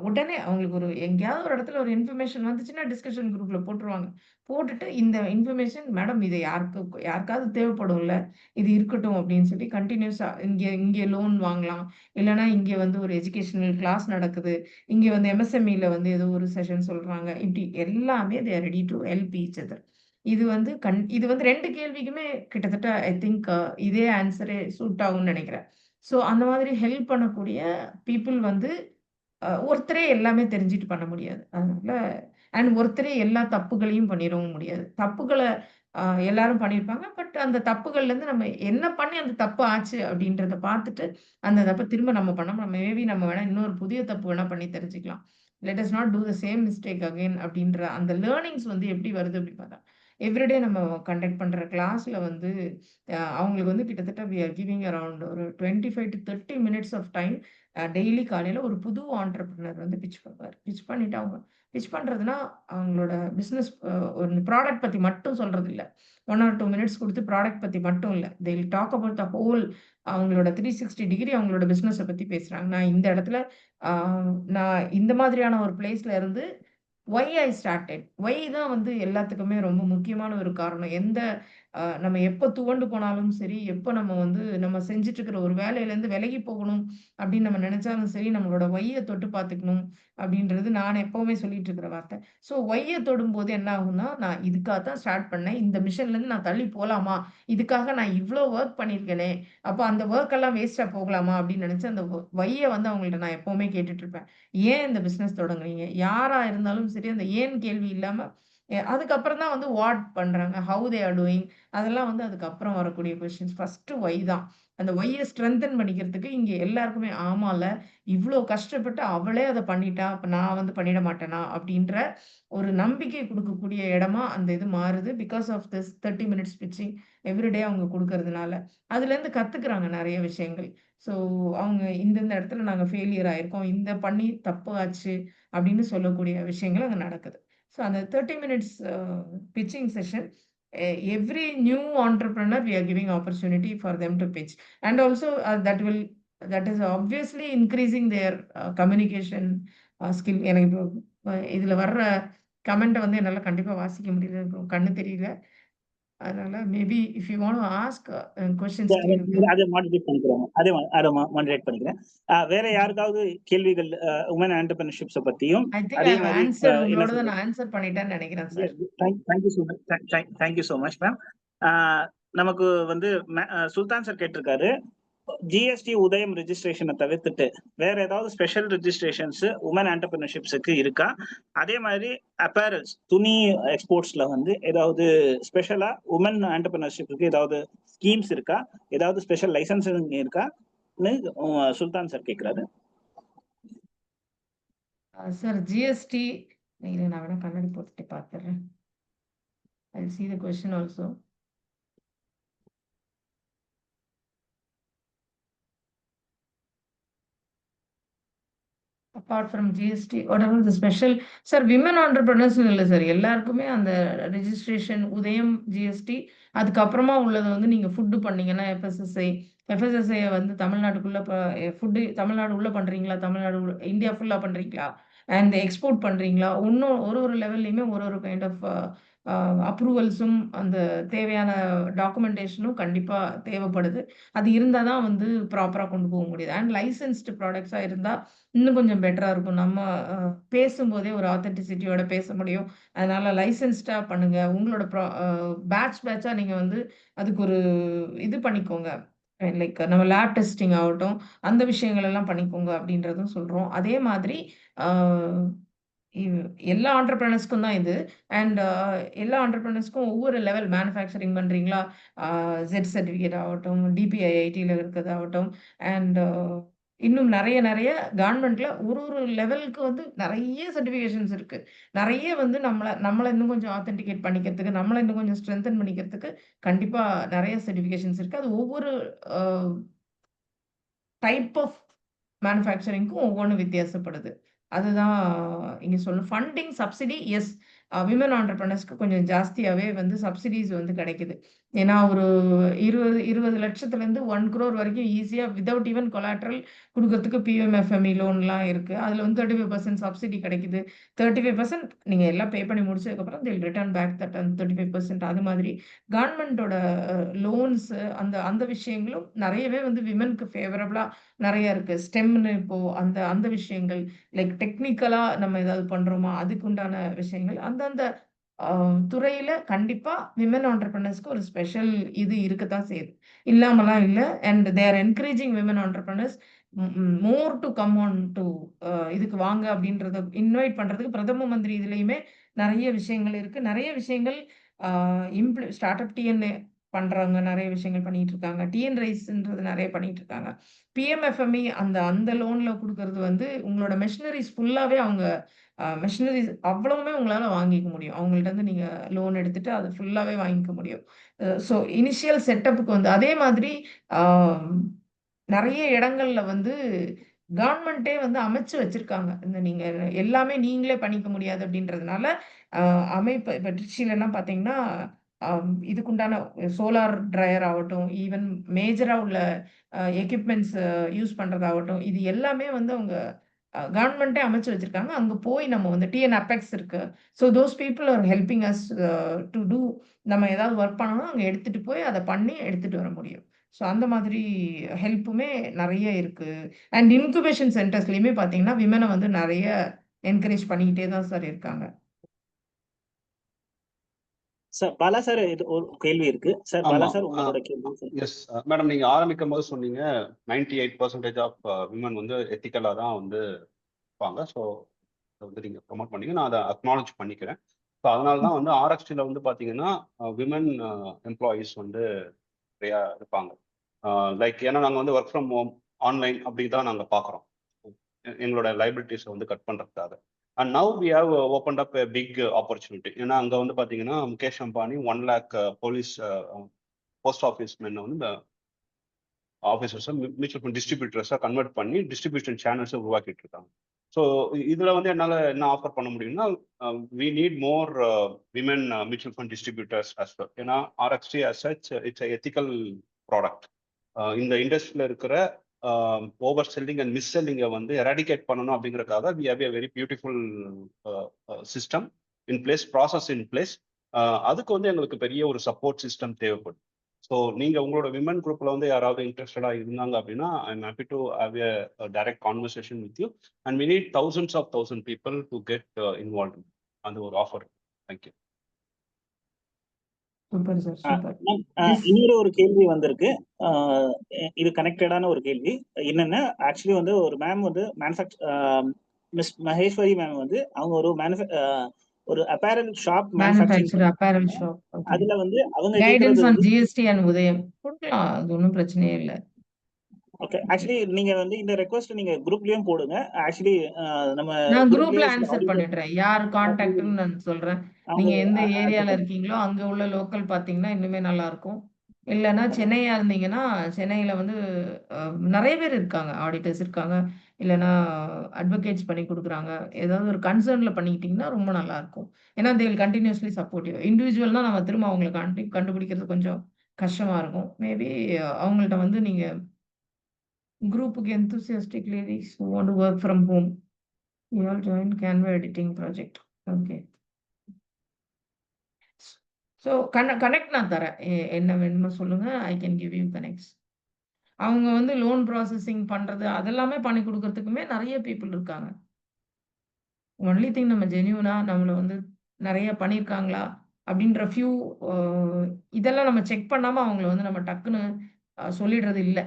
உடனே அவங்களுக்கு எங்கேயாவது ஒரு இடத்துல ஒரு இன்ஃபர்மேஷன் வந்துச்சுன்னா டிஸ்கஷன் குரூப்ல போட்டுருவாங்க. போட்டுட்டு இந்த இன்ஃபர்மேஷன் மேடம் இது யாருக்காவது தேவைப்படும்ல. இது இருக்கட்டும் அப்படின்னு சொல்லி கன்டினியூஸா இங்க இங்க லோன் வாங்கலாம். இல்லன்னா இங்க வந்து ஒரு எஜுகேஷனல் கிளாஸ் நடக்குது. இங்க வந்து MSMEல வந்து ஏதோ ஒரு செஷன் சொல்றாங்க. இப்படி எல்லாமே they are ready to help each other. இது வந்து 2 கேள்விக்குமே கிட்டத்தட்ட ஐ திங்க் இதே ஆன்ஸரே சூட் ஆகும்னு நெனைக்கிறேன். ஸோ அந்த மாதிரி ஹெல்ப் பண்ணக்கூடிய பீப்பிள் வந்து ஒருத்தரே எல்லாமே தெரிஞ்சுட்டு பண்ண முடியாது. அதனால ஒருத்தரே எல்லா தப்புகளையும் பண்ணிறவும் முடியாது. தப்புகள எல்லாரும் பண்ணியிருப்பாங்க. பட் அந்த தப்புகள்லேருந்து நம்ம என்ன பண்ணி அந்த தப்பு ஆச்சு அப்படின்றத பார்த்துட்டு, அந்த தப்ப திரும்ப நம்ம பண்ணாம நம்ம வேணா இன்னொரு புதிய தப்பு வேணா பண்ணி தெரிஞ்சுக்கலாம். Let us not do the same mistake again அப்படின்ற அந்த லேர்னிங்ஸ் வந்து எப்படி வருது அப்படின்னு பார்த்தா, எவ்ரிடே நம்ம கண்டக்ட் பண்ற கிளாஸ்ல வந்து அவங்களுக்கு வந்து கிட்டத்தட்ட வி ஆர் கிவிங் அரவுண்ட் ஒரு 25 to 30 minutes of time daily காலையில ஒரு புது ஆன்டர்பிரினர் வந்து பிட்ச் பண்ணுவாரு. பிட்ச் பண்ணிட்டு பிட்ச் பண்றதுன்னா, அவங்களோட பிசினஸ் ஒரு ப்ராடக்ட் பத்தி மட்டும் சொல்றது இல்ல. 1 ஆர் 2 மினிட்ஸ் குடுத்து ப்ராடக்ட் பத்தி மட்டும் இல்ல. They will talk about the whole அவங்களோட 360 டிகிரி அவங்களோட பிசினஸ பத்தி பேசுறாங்க. நான் இந்த இடத்துல ஆ நான் இந்த மாதிரியான ஒரு பிளேஸ்ல இருந்து ஒய் ஐ ஸ்டார்டட். ஒய் தான் வந்து எல்லாத்துக்குமே ரொம்ப முக்கியமான ஒரு காரணம். நம்ம எப்ப துவண்டு போனாலும் சரி, எப்ப நம்ம வந்து நம்ம செஞ்சுட்டு இருக்கிற ஒரு வேலையிலேருந்து விலகி போகணும் அப்படின்னு நம்ம நினைச்சாலும் சரி, நம்மளோட ஒய்ய தொட்டு பார்த்துக்கணும் அப்படின்றது நான் எப்பவுமே சொல்லிட்டு இருக்கிற வார்த்தை. ஸோ ஒய்ய தொடும்போது என்ன ஆகும்னா, நான் இதுக்காக தான் ஸ்டார்ட் பண்ணேன். இந்த மிஷன்லேருந்து நான் தள்ளி போலாமா? இதுக்காக நான் இவ்ளோ வொர்க் பண்ணியிருக்கேனே! அப்ப அந்த வொர்க் எல்லாம் வேஸ்ட்டா போகலாமா? அப்படின்னு நினைச்சு அந்த ஒய்ய வந்து அவங்கள்ட்ட நான் எப்பவுமே கேட்டுட்டு இருப்பேன். ஏன் இந்த பிசினஸ் தொடங்குறீங்க? யாரா இருந்தாலும் சரி, அந்த ஏன் கேள்வி இல்லாம அதுக்கப்புறம் தான் வந்து வாட் பண்றாங்க, ஹவ் தே ஆர் டூயிங், அதெல்லாம் வந்து அதுக்கப்புறம் வரக்கூடிய கொஸ்டின்ஸ். ஃபர்ஸ்ட் ஒய் தான். அந்த ஒய்ய ஸ்ட்ரென்தன் பண்ணிக்கிறதுக்கு இங்க எல்லாருக்குமே ஆமால, இவ்ளோ கஷ்டப்பட்டு அவளே அத பண்ணிட்டா, அப்ப நான் வந்து பண்ணிட மாட்டேனா? அப்படின்ற ஒரு நம்பிக்கை குடுக்கக்கூடிய இடமா அந்த இது மாறுது. Because of this 30 minutes pitching everyday அவங்க குடுக்கறதுனால. அதுலேருந்து கத்துக்குறாங்க நெறைய விஷயங்கள். ஸோ அவங்க இந்த இடத்துல நாங்க ஃபெயிலியர் ஆயிருக்கோம். இந்த பண்ணி தப்பு ஆச்சு அப்படின்னு சொல்லக்கூடிய விஷயங்கள் அங்க நடக்குது. ஸோ அந்த 30 minutes pitching session every new entrepreneur we are giving opportunity for them to pitch. And also that is obviously increasing their communication skill. எனக்கு இப்போ இதுல வர்ற கமெண்ட்ட வந்து என்னால கண்டிப்பா வாசிக்க முடியல. கண்ணு தெரியல. அதனால maybe if you want to ask questions to you can. அதை மாடிரேட் பண்ணிக்கிறேன். அதை மாடிரேட் பண்ணிக்கிறேன். வேற யாருக்காவது கேள்விகள் உமன் ஆண்டர்பிரினர்ஷிப்ஸை பத்தியும் ஐ திங்க் ஐ அதே ஹவ் மாதிரி ஆன்சர்ட். என்ன உங்களோடத சொல்றது? நான் ஆன்சர் பண்ணிட்டேன்னு நினைக்கிறேன் sir. Thank you so much ma'am. நமக்கு வந்து சுல்தான் சார் கேட்டிருக்காரு, ஜிஎஸ்டி உதயம் ரெஜிஸ்ட்ரேஷனை தவிர்த்துட்டு வேற ஏதாவது ஸ்பெஷல் ரெஜிஸ்ட்ரேஷன்ஸ் உமன் ஆண்டர்பிரினர்ஷிப்ஸுக்கு இருக்கா? அதே மாதிரி அப்பேரல்ஸ் துணி எக்ஸ்போர்ட்ஸ்ல வந்து ஏதாவது ஸ்பெஷலா உமன் ஆண்டர்பிரினர்ஷிப்புக்கு ஏதாவது ஸ்கீம்ஸ் இருக்கா? ஏதாவது ஸ்பெஷல் லைசன்சிங் இருக்கான்னு சுல்தான் சார் கேட்கிறாரு. சார் ஜிஎஸ்டி இல்ல, நான் வேணா கண்ணாடி போட்டுட்டு பார்த்துறேன். I will see the question also. Apart from GST whatever the special. Sir women entrepreneurs இல்ல சார், எல்லாருக்குமே அந்த ரெஜிஸ்ட்ரேஷன் உதயம் ஜிஎஸ்டி, அதுக்கப்புறமா உள்ளது வந்து நீங்க ஃபுட்டு பண்ணீங்கன்னா எஃப்எஸ்எஸ்ஐ வந்து தமிழ்நாட்டுக்குள்ள ஃபுட்டு தமிழ்நாடு உள்ள பண்றீங்களா, தமிழ்நாடு இந்தியா ஃபுல்லா பண்றீங்களா, அண்ட் எக்ஸ்போர்ட் பண்றீங்களா, இன்னும் ஒரு லெவல்லையுமே ஒரு கைண்ட் ஆஃப் அப்ரூவல்ஸும் அந்த தேவையான டாக்குமெண்டேஷனும் கண்டிப்பா தேவைப்படுது. அது இருந்தா தான் வந்து ப்ராப்பரா கொண்டு போக முடியுது. அண்ட் லைசென்ஸ்டு ப்ராடக்ட்ஸா இருந்தா இன்னும் கொஞ்சம் பெட்டரா இருக்கும். நம்ம பேசும்போதே ஒரு ஆத்தென்டிசிட்டியோட பேச முடியும். அதனால லைசென்ஸ்டா பண்ணுங்க. உங்களோட பேட்சா நீங்க வந்து அதுக்கு ஒரு இது பண்ணிக்கோங்க. லைக் நம்ம லேப் டெஸ்டிங் ஆகட்டும், அந்த விஷயங்கள் எல்லாம் பண்ணிக்கோங்க அப்படின்றதும் சொல்றோம். அதே மாதிரி அ இவ் எல்லா ஆண்டர்பிரினர்ஸ்க்கும் தான் இது. அண்ட் எல்லா ஆண்டர்பிரினர்ஸ்க்கும் ஒவ்வொரு லெவல் மேனுஃபேக்சரிங் பண்றீங்களா, Z சர்டிஃபிகேட் ஆகட்டும், டிபிஐஐடில இருக்கிறதாகட்டும், அண்ட் இன்னும் நெறைய கவர்ன்மெண்ட்ல ஒரு லெவலுக்கு வந்து நெறைய சர்டிஃபிகேஷன்ஸ் இருக்கு. நெறைய வந்து நம்மள இன்னும் கொஞ்சம் ஆத்தென்டிகேட் பண்ணிக்கிறதுக்கு, நம்மள இன்னும் கொஞ்சம் ஸ்ட்ரெங்தன் பண்ணிக்கிறதுக்கு கண்டிப்பா நெறைய சர்டிஃபிகேஷன்ஸ் இருக்கு. அது ஒவ்வொரு அ டைப் ஆஃப் மேனுஃபேக்சரிங்க்கும் ஒவ்வொன்னும் வித்தியாசப்படுது. அதுதான் இங்க சொல்லணும். ஃபண்டிங் சப்சிடி எஸ், விமன் ஆண்டர்பிரினர்ஸ்க்கு கொஞ்சம் ஜாஸ்தியாவே வந்து சப்சிடிஸ் வந்து கிடைக்குது. ஏன்னா ஒரு 20 லட்சத்துலேருந்து 1 crore வரைக்கும் ஈஸியா வித்தவுட் ஈவன் கொலாட்ரல் குடுக்கறதுக்கு பிஎம்எஃப்எம்இ லோன்லாம் இருக்கு. அதுல வந்து 35% சப்சிடி கிடைக்குது. 35% நீங்க எல்லாம் பே பண்ணி முடிச்சதுக்கப்புறம் they will return back that 35%. அது மாதிரி கவர்ன்மெண்டோட லோன்ஸ் அந்த அந்த விஷயங்களும் நெறையவே வந்து விமென்க்கு ஃபேவரபிளா நெறைய இருக்கு. ஸ்டெம்ன்னு இப்போ அந்த அந்த விஷயங்கள், லைக் டெக்னிக்கலா நம்ம ஏதாவது பண்றோமா, அதுக்கு உண்டான விஷயங்கள். அந்தந்த அ துறையில கண்டிப்பா விமன் ஆண்டர்பிரினர்ஸ்க்கு ஒரு ஸ்பெஷல் இது இருக்கத்தான் செய்யுது. இல்லாமலாம் இல்ல. And they are encouraging women entrepreneurs more to come on to இதுக்கு வாங்க அப்படின்றத இன்வைட் பண்றதுக்கு பிரதம மந்திரி இதுலயுமே நெறைய விஷயங்கள் இருக்கு. நெறைய விஷயங்கள் அ ஸ்டார்ட் அப் டிஎன் பண்றாங்க. நெறைய விஷயங்கள் பண்ணிட்டு இருக்காங்க. டிஎன் ரைஸ்ன்றது நெறைய பண்ணிட்டு இருக்காங்க. பிஎம்எஃப்எம்இ அந்த அந்த லோன்ல குடுக்கறது வந்து உங்களோட மெஷினரீஸ் ஃபுல்லாவே அவங்க மெஷினரீஸ் அவ்வளவுமே உங்களால வாங்கிக்க முடியும். அவங்கள்ட்ட இருந்து நீங்க லோன் எடுத்துட்டு அத ஃபுல்லாவே வாங்கிக்க முடியும். ஸோ இனிஷியல் செட்டப்க்கு வந்து அதே மாதிரி ஆ நெறைய இடங்கள்ல வந்து கவர்ன்மெண்ட்டே வந்து அமைச்சு வச்சிருக்காங்க. இந்த நீங்க எல்லாமே நீங்களே பண்ணிக்க முடியாது அப்படின்றதுனால, அ அமைப்பு இப்ப திருச்சிலலாம் பார்த்தீங்கன்னா, இதுக்குண்டான சோலார் ட்ரையர் ஆகட்டும், ஈவன் மேஜரா உள்ள எக்யூப்மென்ட்ஸ் யூஸ் பண்றதாகட்டும், இது எல்லாமே வந்து அவங்க கவர்ன்மெண்ட்டே அமைச்சு வச்சிருக்காங்க. அங்க போய் நம்ம வந்து டிஎன் அப்பெக்ஸ் இருக்கு. So those people are helping us to to நம்ம ஏதாவது ஒர்க் பண்ணணும்னா, அங்க எடுத்துட்டு போய் அத பண்ணி எடுத்துட்டு வர முடியும். ஸோ அந்த மாதிரி ஹெல்ப்புமே நெறைய இருக்கு. அண்ட் இன்குபேஷன் சென்டர்ஸ்லயுமே பார்த்தீங்கன்னா, விமன வந்து நெறைய என்கரேஜ் பண்ணிக்கிட்டே தான் சார் இருக்காங்க. சார் பாலா சார், இது ஒரு கேள்வி இருக்கு சார். ஆமா. பாலா சார், உங்களோட கேள்வி சார். எஸ் மேடம், நீங்க ஆரம்பிக்கும்போது சொன்னீங்க 98% ஆஃப் விமன் வந்து எத்திக்கலா தான் வந்து இருப்பாங்க. ஸோ வந்து நீங்க ப்ரொமோட் பண்ணீங்க. நான் அதை அக்னாலஜ் பண்ணிக்கிறேன். ஸோ அதனால தான் வந்து ஆர்எக்ஸ்டியில் வந்து பார்த்தீங்கன்னா விமன் எம்ப்ளாயீஸ் வந்து நிறையா இருப்பாங்க. லைக் ஏன்னா நாங்கள் வந்து ஒர்க் ஃப்ரம் ஹோம் ஆன்லைன் அப்படி தான் நாங்கள் பார்க்குறோம் எங்களோட லைபிலிட்டிஸை வந்து கட் பண்ணுறதுக்காக. And now we have open up big opportunity. ஏன்னா அங்கே வந்து பார்த்தீங்கன்னா Mukesh Ambani 1 lakh police post office மென்னை வந்து ஆஃபீஸர்ஸை மியூச்சுவல் ஃபண்ட் டிஸ்ட்ரிபியூட்டர்ஸாக கன்வெர்ட் பண்ணி டிஸ்ட்ரிபியூஷன் சேனல்ஸை உருவாக்கிட்டு இருக்காங்க. ஸோ இதில் வந்து என்னால் என்ன ஆஃபர் பண்ண முடியும்னா we need more women mutual fund distributors as well. ஏன்னா RXD as such it's ethical product. இந்த இண்டஸ்ட்ரியில் இருக்கிற ஓவர் செல்லிங் அண்ட் மிஸ் செல்லிங்கை வந்து எராடிகேட் பண்ணணும் அப்படிங்கிறதுக்காக we have a very beautiful system in place, process in place. அதுக்கு வந்து எங்களுக்கு பெரிய ஒரு சப்போர்ட் சிஸ்டம் தேவைப்படும். ஸோ நீங்கள் உங்களோட விமன் குரூப்பில் வந்து யாராவது இன்ட்ரெஸ்டடாக இருந்தாங்க அப்படின்னா I'm happy to have a direct conversation with you. And we need thousands of people to get involve. அந்த ஒரு offer. Thank you. Super sir, super. இன்னொரு ஒரு கேள்வி வந்திருக்கு. இது கனெக்டடான ஒரு கேள்வி. என்னன்னா ஆக்சுவலி வந்து ஒரு மேம் வந்து மிஸ் மகேஸ்வரி மேம் வந்து அவங்க ஒரு apparel shop manufacture apparel shop. அதுல வந்து அவங்க கைடன்ஸ் கேக்குறது ஆன் வந்து ஜிஎஸ்டி அண்ட் உதயம் கொடுக்கலாம், அது ஒன்றும் பிரச்சனையே இல்லை. ஓகே, ஆக்சுவலி நீங்க வந்து இந்த ரெக்வெஸ்ட் நீங்க குரூப்லயும் போடுங்க. ஆக்சுவலி நம்ம நான் குரூப்ல குரூப்லயே ஆன்சர் பண்ணிடுறேன். யார் கான்டாக்ட்னு நான் சொல்றேன். நீங்க எந்த ஏரியால இருக்கீங்களோ அங்க உள்ள லோக்கல் பாத்தீங்கன்னா இன்னுமே நல்லா இருக்கும். இல்லைன்னா சென்னையா இருந்தீங்கன்னா சென்னையில வந்து நிறைய பேர் இருக்காங்க, ஆடிட்டர்ஸ் இருக்காங்க, இல்லைன்னா அட்வொகேட்ஸ் பண்ணி கொடுக்குறாங்க. ஏதாவது ஒரு கன்சர்ன்ல பண்ணிக்கிட்டீங்கன்னா ரொம்ப நல்லா இருக்கும். ஏன்னா they will continuously support you. இண்டிவிஜுவல்னா நம்ம திரும்ப அவங்களை கண்டுபிடிக்கிறது கொஞ்சம் கஷ்டமா இருக்கும். மேபி அவங்கள்ட்ட வந்து நீங்க குரூப்புக்கு enthusiastic ladies who want to work from home, we all join Canva editing project. Okay. So connect நான் தரேன். என்ன வேணுமோ சொல்லுங்க, I can give you connects. அவங்க வந்து லோன் ப்ராசஸிங் பண்றது அதெல்லாமே பண்ணி கொடுக்கறதுக்குமே நிறைய பீப்புள் இருக்காங்க. ஒன்லி திங் நம்ம ஜென்யூனா நம்மள வந்து நிறைய பண்ணியிருக்காங்களா அப்படின்ற ஃபியூ இதெல்லாம் நம்ம செக் பண்ணாம அவங்கள வந்து நம்ம டக்குன்னு சொல்லிடுறது இல்லை.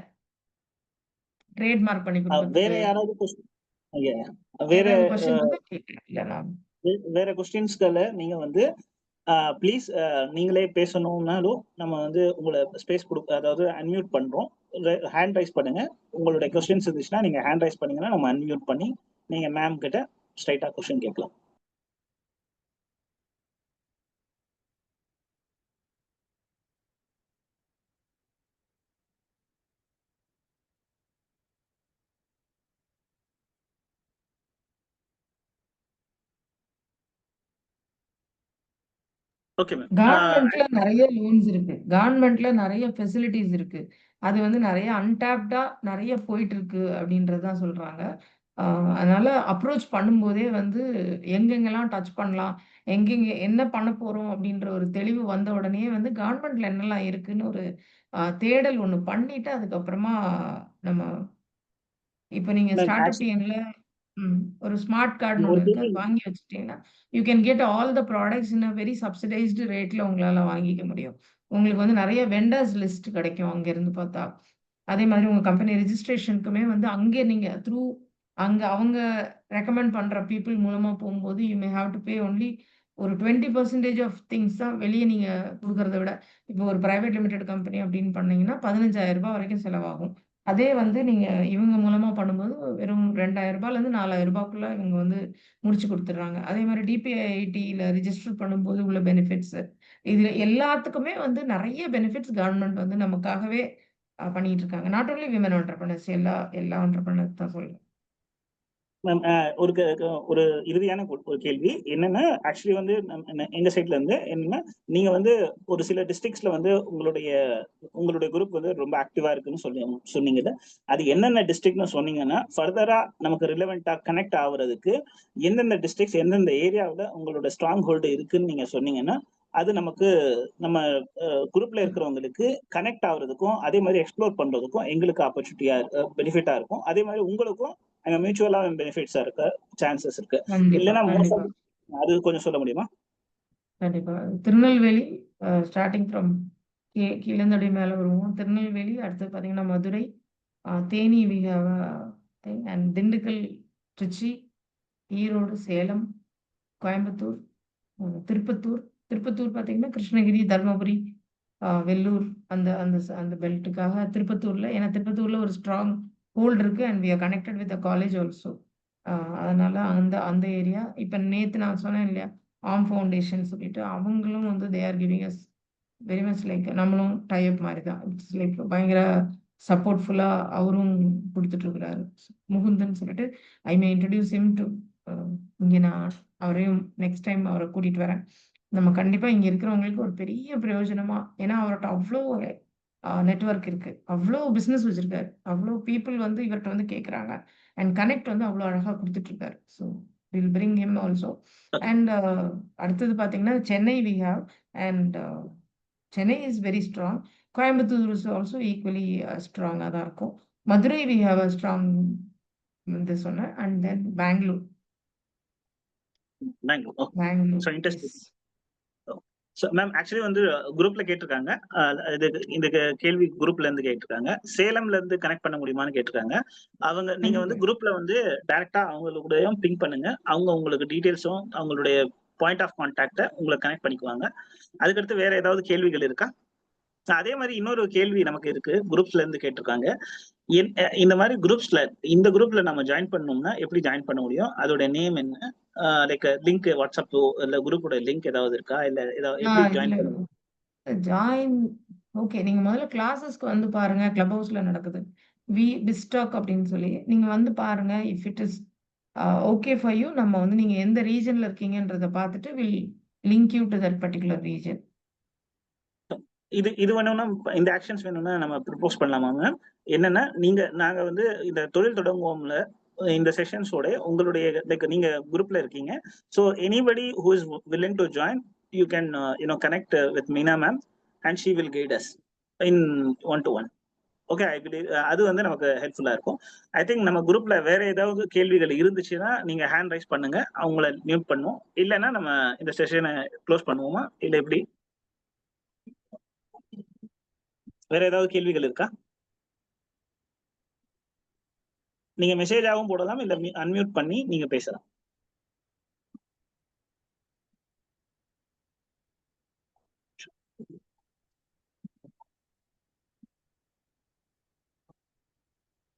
ட்ரேட்மார்க் பண்ணி வேற கொடுக்கறதுக்கு யாராவது வேற கொஸ்டின் வந்து கேட்கலாம். இல்லை நான் வேற கொஸ்டின்ஸ்களை நீங்க வந்து ப்ளீஸ் நீங்களே பேசணும்னாலும் நம்ம வந்து உங்களை ஸ்பேஸ் அதாவது அன்மியூட் பண்றோம். ஹேண்ட் ரைஸ் பண்ணுங்க. உங்களுடைய கொஸ்டின்ஸ் இருந்துச்சுன்னா நீங்க ஹேண்ட் ரைஸ் பண்ணீங்கன்னா நம்ம அன்மியூட் பண்ணி நீங்க மேம் கிட்ட ஸ்ட்ரைட்டா கொஸ்டின் கேட்கலாம். Okay ma'am. கவர்மெண்ட்ல நிறைய லோன்ஸ் இருக்கு, கவர்மெண்ட்ல நிறைய ஃபெசிலிட்டிஸ் இருக்கு. அது வந்து நிறைய அன்டாப்டா நிறைய போயிட்டு இருக்கு அப்படின்றதுதான் சொல்றாங்க. அதனால அப்ரோச் பண்ணும்போதே வந்து எங்கெங்கெல்லாம் டச் பண்ணலாம், எங்கெங்க என்ன பண்ண போறோம் அப்படின்ற ஒரு தெளிவு வந்த உடனே வந்து கவர்மெண்ட்ல என்னெல்லாம் இருக்குன்னு ஒரு தேடல் ஒண்ணு பண்ணிட்டு அதுக்கப்புறமா நம்ம இப்ப நீங்க ஸ்டார்ட் அப் டீம்ல ஒரு ஸ்மார்ட் கார்டுன்னு ஒண்ணு இருக்கு. அது வாங்கி வச்சுட்டீங்கன்னா you can get all the products in a very subsidised ரேட்ல உங்களால வாங்கிக்க முடியும். உங்களுக்கு வந்து நிறைய வெண்டர்ஸ் லிஸ்ட் கிடைக்கும் அங்க இருந்து பார்த்தா. அதே மாதிரி உங்க கம்பெனி ரெஜிஸ்ட்ரேஷனுக்குமே வந்து அங்கே நீங்க அங்க அவங்க ரெக்கமெண்ட் பண்ற பீப்புள் மூலமா போகும்போது you may have to pay only ஒரு 20% ஆஃப் திங்ஸ் தான் வெளியே நீங்க கொடுக்கறத விட. இப்போ ஒரு பிரைவேட் லிமிடெட் கம்பெனி அப்படின்னு பண்ணீங்கன்னா 15,000 ரூபாய் வரைக்கும் செலவாகும். அதே வந்து நீங்க இவங்க மூலமா பண்ணும்போது வெறும் 2,000 ரூபாயிலேருந்து 4,000 ரூபாய்க்குள்ள இவங்க வந்து முடிச்சு கொடுத்துட்றாங்க. அதே மாதிரி டிபிஐடியில் ரெஜிஸ்டர் பண்ணும்போது உள்ள பெனிஃபிட்ஸ், இதுல எல்லாத்துக்குமே வந்து நிறைய பெனிஃபிட்ஸ் கவர்மெண்ட் வந்து நமக்காகவே பண்ணிட்டு இருக்காங்க. நாட் ஓன்லி விமன் என்டர்பிரனர்ஸ், எல்லா என்டர்பிரனர்ஸ் தான் சொல்றேன். மேம் ஒரு இறுதியான ஒரு கேள்வி என்னன்னா, ஆக்சுவலி வந்து எங்க சைட்ல இருந்து என்னன்னா, நீங்க வந்து ஒரு சில டிஸ்ட்ரிக்ட்ஸ்ல வந்து உங்களுடைய குரூப் வந்து ரொம்ப ஆக்டிவா இருக்குன்னு சொன்னீங்க. அது என்னென்ன டிஸ்ட்ரிக்ட்னு சொன்னீங்கன்னா ஃபர்தரா நமக்கு ரிலவெண்டா கனெக்ட் ஆகுறதுக்கு எந்தெந்த டிஸ்ட்ரிக்ட்ஸ் எந்தெந்த ஏரியாவில் உங்களோட ஸ்ட்ராங் ஹோல்டு இருக்குன்னு நீங்க சொன்னீங்கன்னா அது நமக்கு நம்ம குரூப்ல இருக்கிறவங்களுக்கு கனெக்ட் ஆகுறதுக்கும் அதே மாதிரி எக்ஸ்ப்ளோர் பண்றதுக்கும் எங்களுக்கு ஆப்பர்ச்சுனிட்டியா பெனிஃபிட்டா இருக்கும். அதே மாதிரி உங்களுக்கும் அங்க மியூச்சுவலா பெனிஃபிட்ஸா இருக்க சான்சஸ் இருக்கு. இல்லைன்னா அது கொஞ்சம் சொல்ல முடியுமா? கண்டிப்பா. திருநெல்வேலி ஸ்டார்டிங் ஃப்ரம் கீழந்தடி மேல வருவோம். திருநெல்வேலி அடுத்து பாத்தீங்கன்னா மதுரை, தேனி, அண்ட் திண்டுக்கல், திருச்சி, ஈரோடு, சேலம், கோயம்புத்தூர், திருப்பத்தூர் பார்த்தீங்கன்னா கிருஷ்ணகிரி, தர்மபுரி, வெல்லூர் அந்த அந்த அந்த பெல்ட்டுக்காக திருப்பத்தூர்ல, ஏன்னா திருப்பத்தூர்ல ஒரு ஸ்ட்ராங் ஹோல்ட் இருக்கு and we are connected with college also. அதனால அந்த அந்த ஏரியா இப்போ நேற்று நான் சொன்னேன் இல்லையா, ஆர்ம் ஃபவுண்டேஷன் சொல்லிட்டு அவங்களும் வந்து they are giving us very much like நம்மளும் டைப் மாதிரி தான். இட்ஸ் லைக் பயங்கர சப்போர்ட்ஃபுல்லாக அவரும் கொடுத்துட்டு இருக்கிறாரு. முகுந்தன் சொல்லிட்டு ஐ மே இன்ட்ரடியூஸ் ஹிம் டு இங்கே. நான் அவரையும் நெக்ஸ்ட் டைம் அவரை கூட்டிட்டு வரேன். நம்ம கண்டிப்பா இங்க இருக்கிறவங்களுக்கு ஒரு பெரிய பிரயோஜனமா, ஏன்னா அவர்கிட்ட அவ்வளோ நெட்வொர்க் இருக்கு, அவ்வளோ பிசினஸ் வச்சிருக்காரு, அவ்வளோ பீப்புள் வந்து இவர்கிட்ட வந்து கேட்குறாங்க அண்ட் கனெக்ட் வந்து அவ்வளோ அழகா கொடுத்துட்டு இருக்காரு. So will bring him also. And அடுத்தது பார்த்தீங்கன்னா Chennai we have and Chennai is very strong. Coimbatore is also equally ஸ்ட்ராங்காக தான் இருக்கும். Madurai we have a strong இது சொன்னேன். And then Bangalore. So interesting. So ma'am actually வந்து குரூப்ல கேட்டிருக்காங்க, இது இந்த கேள்வி குரூப்ல இருந்து கேட்டிருக்காங்க, சேலம்ல இருந்து கனெக்ட் பண்ண முடியுமான்னு கேட்டிருக்காங்க. அவங்க நீங்க வந்து குரூப்ல வந்து டைரக்டா அவங்களுடைய பிங்க் பண்ணுங்க, அவங்க உங்களுக்கு டீடைல்ஸும் அவங்களுடைய பாயிண்ட் ஆஃப் கான்டாக்ட உங்களை கனெக்ட் பண்ணிக்குவாங்க. அதுக்கடுத்து வேற ஏதாவது கேள்விகள் இருக்கா? அதே மாதிரி இன்னொரு கேள்வி நமக்கு இருக்கு, குரூப்ஸ்ல இருந்து கேட்டிருக்காங்க, இந்த மாதிரி குரூப்ஸ்ல இந்த குரூப்ல நம்ம ஜாயின் பண்ணோம்னா எப்படி ஜாயின் பண்ண முடியும், அதோட நேம் என்ன, லைக் லிங்க் வாட்ஸ்அப்போ இல்ல குரூப்போட லிங்க் ஏதாவது இருக்கா, இல்ல ஏதாவது எப்படி ஜாயின் பண்ண ஜாயின்? ஓகே, நீங்க முதல்ல கிளாஸஸ்க்கு வந்து பாருங்க, கிளப் ஹவுஸ்ல நடக்குது பிஸ்டாக் அப்படின்னு சொல்லி நீங்க வந்து பாருங்க. If it is okay for you, நம்ம வந்து நீங்க எந்த ரீஜன்ல இருக்கீங்கன்றத பார்த்துட்டு will link you to that particular region. இது வேணும்னா இந்த ஆக்ஷன்ஸ் வேணும்னா நம்ம ப்ரப்போஸ் பண்ணலாமா மேம்? என்னன்னா நாங்க வந்து இந்த தொழில் தொடங்குவோம்ல இந்த செஷன்ஸோட உங்களுடைய லைக் நீங்க குரூப்ல இருக்கீங்க, so anybody who is willing to join you can connect with Meena ma'am and she will guide as in 1-to-1. Okay, I believe அது வந்து நமக்கு ஹெல்ப்ஃபுல்லா இருக்கும். ஐ திங்க் நம்ம குரூப்ல வேற ஏதாவது கேள்விகள் இருந்துச்சுன்னா நீங்க ஹேண்ட் ரைஸ் பண்ணுங்க, அவங்கள மியூட் பண்ணுவோம். இல்லைன்னா நம்ம இந்த செஷனை க்ளோஸ் பண்ணுவோமா, இல்லை எப்படி? வேற ஏதாவது கேள்விகள் இருக்கா? நீங்க மெசேஜாகவும் போடலாம், இல்ல அன்மியூட் பண்ணி நீங்க பேசலாம்.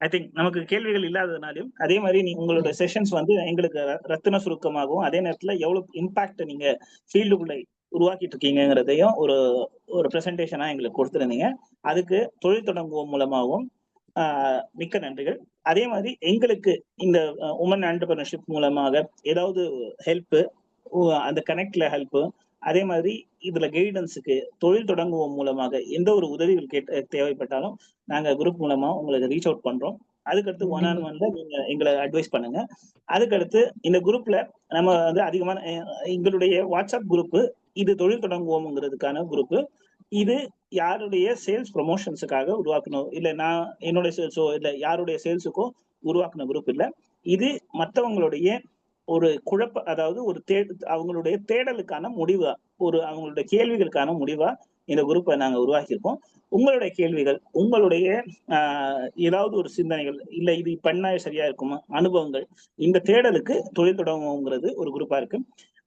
ஐ திங்க் நமக்கு கேள்விகள் இல்லாததுனாலும் அதே மாதிரி உங்களோட செஷன்ஸ் வந்து எங்களுக்கு ரத்தின சுருக்கமாகவும், அதே நேரத்தில் எவ்வளவு இம்பாக்ட் நீங்க ஃபீல்டுக்குள்ள உருவாக்கிட்டு இருக்கீங்கிறதையும் ஒரு பிரசன்டேஷனா எங்களுக்கு கொடுத்துருந்தீங்க. அதுக்கு தொழில் தொடங்குவோம் மூலமாகவும் மிக்க நன்றிகள். அதே மாதிரி எங்களுக்கு இந்த உமன் என்டர்பிரினர்ஷிப் மூலமாக ஏதாவது ஹெல்ப், அந்த கனெக்ட்ல ஹெல்ப், அதே மாதிரி இதுல கைடன்ஸுக்கு தொழில் தொடங்குவோம் மூலமாக எந்த ஒரு உதவிகள் தேவைப்பட்டாலும் நாங்க குரூப் மூலமா உங்களுக்கு ரீச் அவுட் பண்றோம். அதுக்கடுத்து 1-on-1ல நீங்க எங்களை அட்வைஸ் பண்ணுங்க. அதுக்கடுத்து இந்த குரூப்ல நம்ம வந்து அதிகமான எங்களுடைய வாட்ஸ்அப் குரூப் இது தொழில் தொடங்குவோம்ங்கிறதுக்கான குரூப். இது யாருடைய சேல்ஸ் ப்ரொமோஷன்ஸுக்காக உருவாக்கணும், இல்ல நான் என்னுடைய சேல்ஸோ இல்ல யாருடைய சேல்ஸுக்கோ உருவாக்குன குரூப் இல்ல. இது மற்றவங்களுடைய ஒரு அதாவது ஒரு அவங்களுடைய தேடலுக்கான முடிவா, அவங்களுடைய கேள்விகளுக்கான முடிவா இந்த குரூப்பை நாங்க உருவாக்கியிருக்கோம். உங்களுடைய கேள்விகள், உங்களுடைய ஏதாவது ஒரு சிந்தனைகள், இல்ல இது பண்ணா சரியா இருக்குமா, அனுபவங்கள், இந்த தேடலுக்கு தொழில் தொடங்குங்கிறது ஒரு குரூப்பா இருக்கு.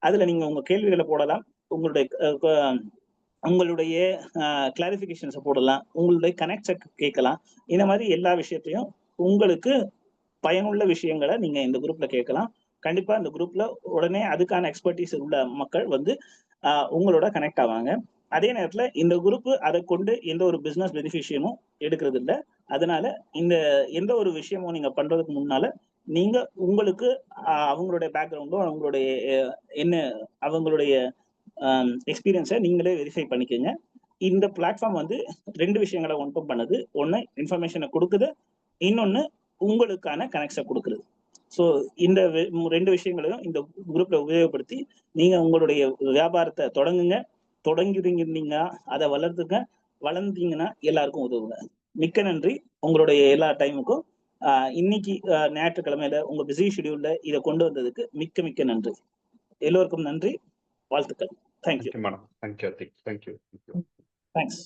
அதுல நீங்க உங்க கேள்விகளை போடலாம், உங்களுடைய கிளாரிபிகேஷன்ஸை போடலாம், உங்களுடைய கனெக்ட்ஸை கேட்கலாம். இந்த மாதிரி எல்லா விஷயத்தையும் உங்களுக்கு பயனுள்ள விஷயங்களை நீங்க இந்த குரூப்ல கேட்கலாம். கண்டிப்பா இந்த குரூப்ல உடனே அதுக்கான எக்ஸ்பர்டீஸ் உள்ள மக்கள் வந்து உங்களோட கனெக்ட் ஆவாங்க. அதே நேரத்துல இந்த குரூப் அதை கொண்டு எந்த ஒரு பிசினஸ் பெனிஃபிஷியமும் எடுக்கிறது இல்லை. அதனால இந்த எந்த ஒரு விஷயமும் நீங்க பண்றதுக்கு முன்னால நீங்க உங்களுக்கு அவங்களுடைய பேக்ரவுண்டோ அவங்களுடைய அவங்களுடைய எக்ஸ்பீரியன்ஸை நீங்களே வெரிஃபை பண்ணிக்கோங்க. இந்த பிளாட்ஃபார்ம் வந்து 2 விஷயங்களை ஒன்றும் பண்ணுது. ஒன்று இன்ஃபர்மேஷனை கொடுக்குது, இன்னொன்னு உங்களுக்கான கனெக்ஷனை கொடுக்குறது. ஸோ இந்த 2 விஷயங்களையும் இந்த குரூப்ல உபயோகப்படுத்தி நீங்க உங்களுடைய வியாபாரத்தை தொடங்கிருந்தீங்கன்னா அதை வளர்ந்தீங்கன்னா எல்லாருக்கும் உதவுங்க. மிக்க நன்றி உங்களுடைய எல்லா டைமுக்கும். இன்னைக்கு ஞாயிற்றுக்கிழமையில உங்க பிஸி ஷெடியூல்ல இதை கொண்டு வந்ததுக்கு மிக்க நன்றி. எல்லோருக்கும் நன்றி, வாழ்த்துக்கள். Thank you madam. தேங்க்யூ. தேங்க்ஸ்.